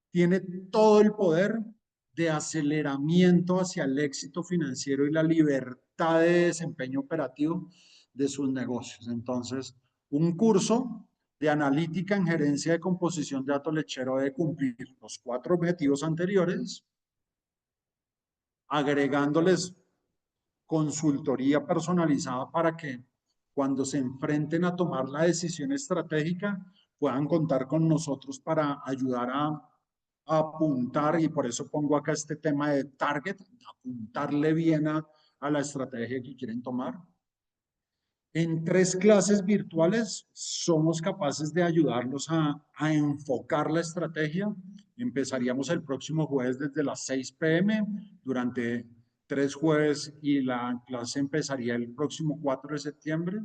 tiene todo el poder de aceleramiento hacia el éxito financiero y la libertad de desempeño operativo de sus negocios. Entonces, un curso de analítica en gerencia de composición de hato lechero debe cumplir los 4 objetivos anteriores, agregándoles consultoría personalizada para que cuando se enfrenten a tomar la decisión estratégica puedan contar con nosotros para ayudar a apuntar, y por eso pongo acá este tema de target, apuntarle bien a la estrategia que quieren tomar. En 3 clases virtuales somos capaces de ayudarlos a enfocar la estrategia. Empezaríamos el próximo jueves desde las 6 p.m. durante 3 jueves y la clase empezaría el próximo 4 de septiembre.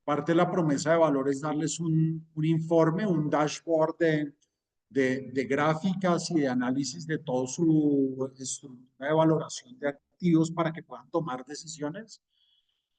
Parte de la promesa de valor es darles un informe, un dashboard de gráficas y de análisis de todo su estructura de valoración de activos para que puedan tomar decisiones.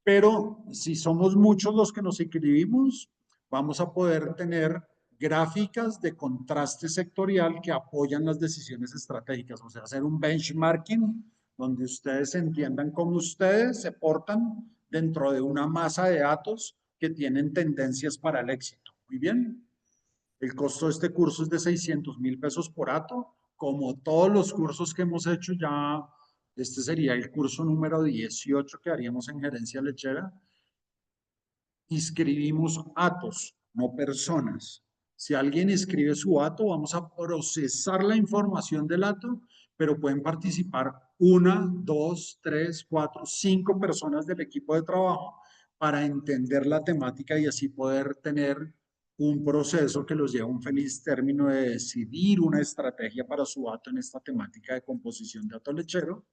Pero si somos muchos los que nos inscribimos, vamos a poder tener gráficas de contraste sectorial que apoyan las decisiones estratégicas, o sea, hacer un benchmarking donde ustedes entiendan cómo ustedes se portan dentro de una masa de datos que tienen tendencias para el éxito. Muy bien. El costo de este curso es de 600,000 pesos por hato. Como todos los cursos que hemos hecho ya, este sería el curso número 18 que haríamos en gerencia lechera. Inscribimos hatos, no personas. Si alguien inscribe su hato, vamos a procesar la información del hato, pero pueden participar 1, 2, 3, 4, 5 personas del equipo de trabajo para entender la temática y así poder tener un proceso que los lleva a un feliz término de decidir una estrategia para su hato en esta temática de composición de hato lechero.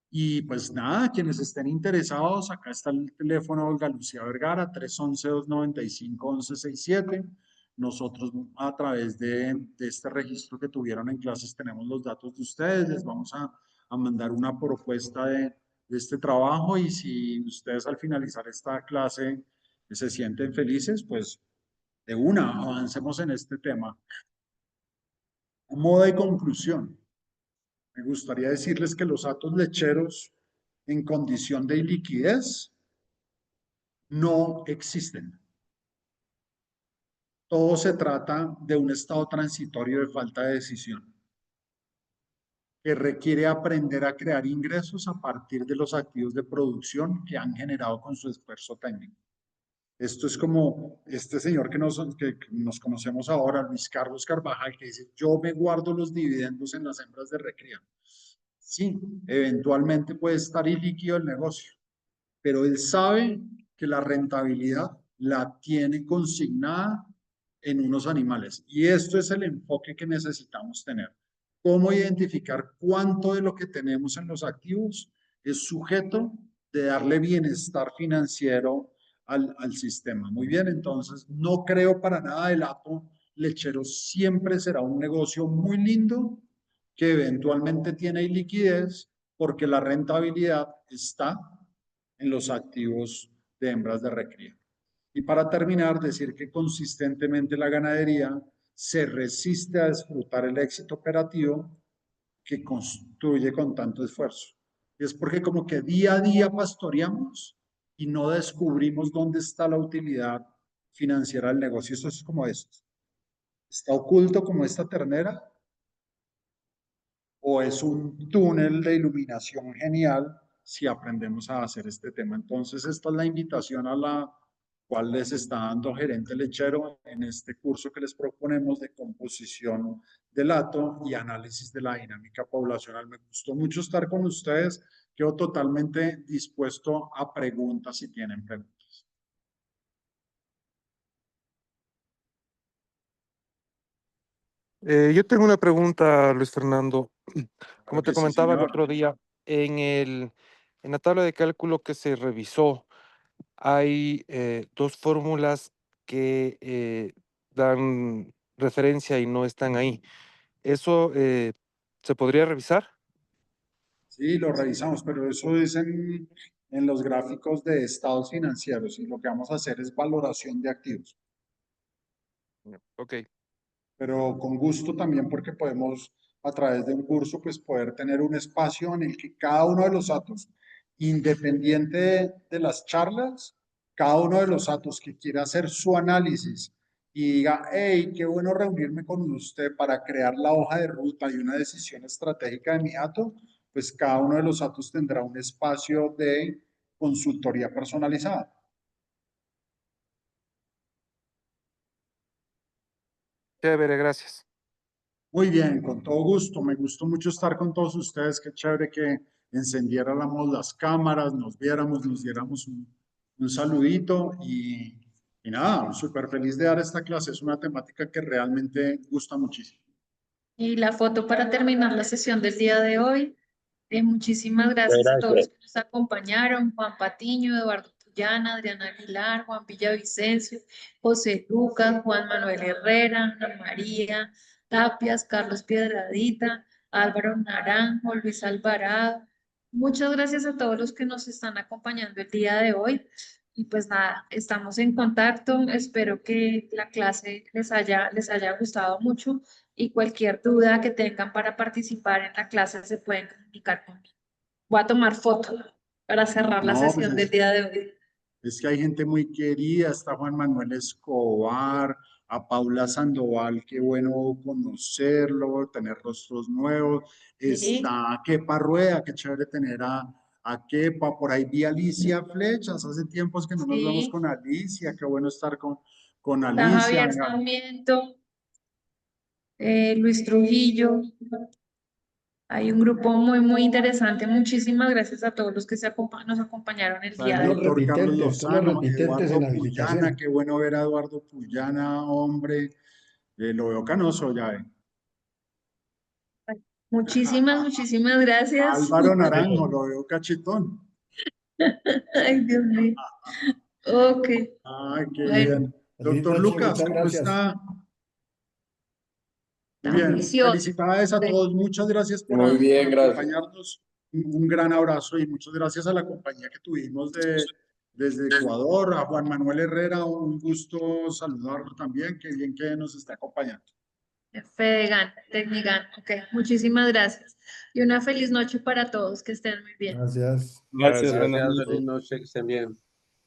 Y pues nada, quienes estén interesados, acá está el teléfono de Olga Lucía Vergara, 311-295-1167. nosotros a través de este registro que tuvieron en clases tenemos los datos de ustedes, les vamos a mandar una propuesta de este trabajo y si ustedes al finalizar esta clase se sienten felices, pues de una, avancemos en este tema. A modo de conclusión, me gustaría decirles que los atos lecheros en condición de iliquidez no existen. Todo se trata de un estado transitorio de falta de decisión que requiere aprender a crear ingresos a partir de los activos de producción que han generado con su esfuerzo técnico. Esto es como este señor que nos conocemos ahora, Luis Carlos Carvajal, que dice, yo me guardo los dividendos en las hembras de recría. Sí, eventualmente puede estar ilíquido el negocio, pero él sabe que la rentabilidad la tiene consignada en unos animales. Y esto es el enfoque que necesitamos tener. ¿Cómo identificar cuánto de lo que tenemos en los activos es sujeto de darle bienestar financiero al sistema? Muy bien, entonces no creo para nada el hato lechero siempre será un negocio muy lindo que eventualmente tiene liquidez porque la rentabilidad está en los activos de hembras de recría. Y para terminar, decir que consistentemente la ganadería se resiste a disfrutar el éxito operativo que construye con tanto esfuerzo. Y es porque como que día a día pastoreamos y no descubrimos dónde está la utilidad financiera del negocio. Eso es como esto. ¿Está oculto como esta ternera? ¿O es un túnel de iluminación genial si aprendemos a hacer este tema? Entonces, esta es la invitación a la cual les está dando Gerente Lechero en este curso que les proponemos de composición del hato y análisis de la dinámica poblacional. Me gustó mucho estar con ustedes. Quedo totalmente dispuesto a preguntas si tienen preguntas. Yo tengo una pregunta, Luis Fernando. Como te que sí, comentaba el señor. otro día, en la tabla de cálculo que se revisó, hay dos fórmulas que dan referencia y no están ahí. ¿Eso se podría revisar? Sí, lo revisamos, pero eso es en los gráficos de estados financieros y lo que vamos a hacer es valoración de activos. Ok. Pero con gusto también porque podemos a través de un curso pues poder tener un espacio en el que cada uno de los datos, independiente de las charlas, cada uno de los datos que quiera hacer su análisis y diga, hey, qué bueno reunirme con usted para crear la hoja de ruta y una decisión estratégica de mi dato, pues cada uno de los datos tendrá un espacio de consultoría personalizada. Chévere, gracias. Muy bien, con todo gusto. Me gustó mucho estar con todos ustedes. Qué chévere que encendiéramos las cámaras, nos viéramos, nos diéramos un saludito y nada, súper feliz de dar esta clase. Es una temática que realmente gusta muchísimo. Y la foto para terminar la sesión del día de hoy. Muchísimas gracias a todos los que nos acompañaron, Juan Patiño, Eduardo Puyana, Adriana Aguilar, Juan Villavicencio, José Lucas, Juan Manuel Herrera, Ana María Tapias, Carlos Piedradita, Álvaro Naranjo, Luis Alvarado. Muchas gracias a todos los que nos están acompañando el día de hoy. Y pues nada, estamos en contacto. Espero que la clase les haya gustado mucho y cualquier duda que tengan para participar en la clase se pueden comunicar conmigo. Voy a tomar foto para cerrar la No, pues sesión del día de hoy. es que hay gente muy querida, está Juan Manuel Escobar, a Paula Sandoval, qué bueno conocerlo, tener rostros nuevos, Sí. está Kepa Rueda, qué chévere tener a Kepa, por ahí vi a Alicia Flechas, hace tiempos que no nos vemos Sí. con Alicia, qué bueno estar con Está Alicia. Javier Sarmiento, Luis Trujillo. Hay un grupo muy interesante. Muchísimas gracias a todos los que nos acompañaron el día de hoy. Doctor Carlos Lozano, repitentes en Eduardo la Puyana, habilitación. qué bueno ver a Eduardo Puyana, hombre, lo veo canoso ya. Muchísimas gracias. Álvaro Naranjo, lo veo cachetón. Ay, Dios mío. Ok. Ay, qué Bueno, bien. Feliz Doctor noche, Lucas, muchas ¿cómo gracias. está? Tan Muy bien, juicioso. felicidades a Sí. todos, muchas gracias por, Muy bien, por gracias. acompañarnos. Un gran abrazo y muchas gracias a la compañía que tuvimos desde Ecuador, a Juan Manuel Herrera, un gusto saludarlo también, qué bien que nos está acompañando. Fedegan, Tecnigan. Ok, muchísimas gracias. Y una feliz noche para todos, que estén muy bien. Gracias. Gracias, buenas Gracias, noches. feliz noche, que estén bien.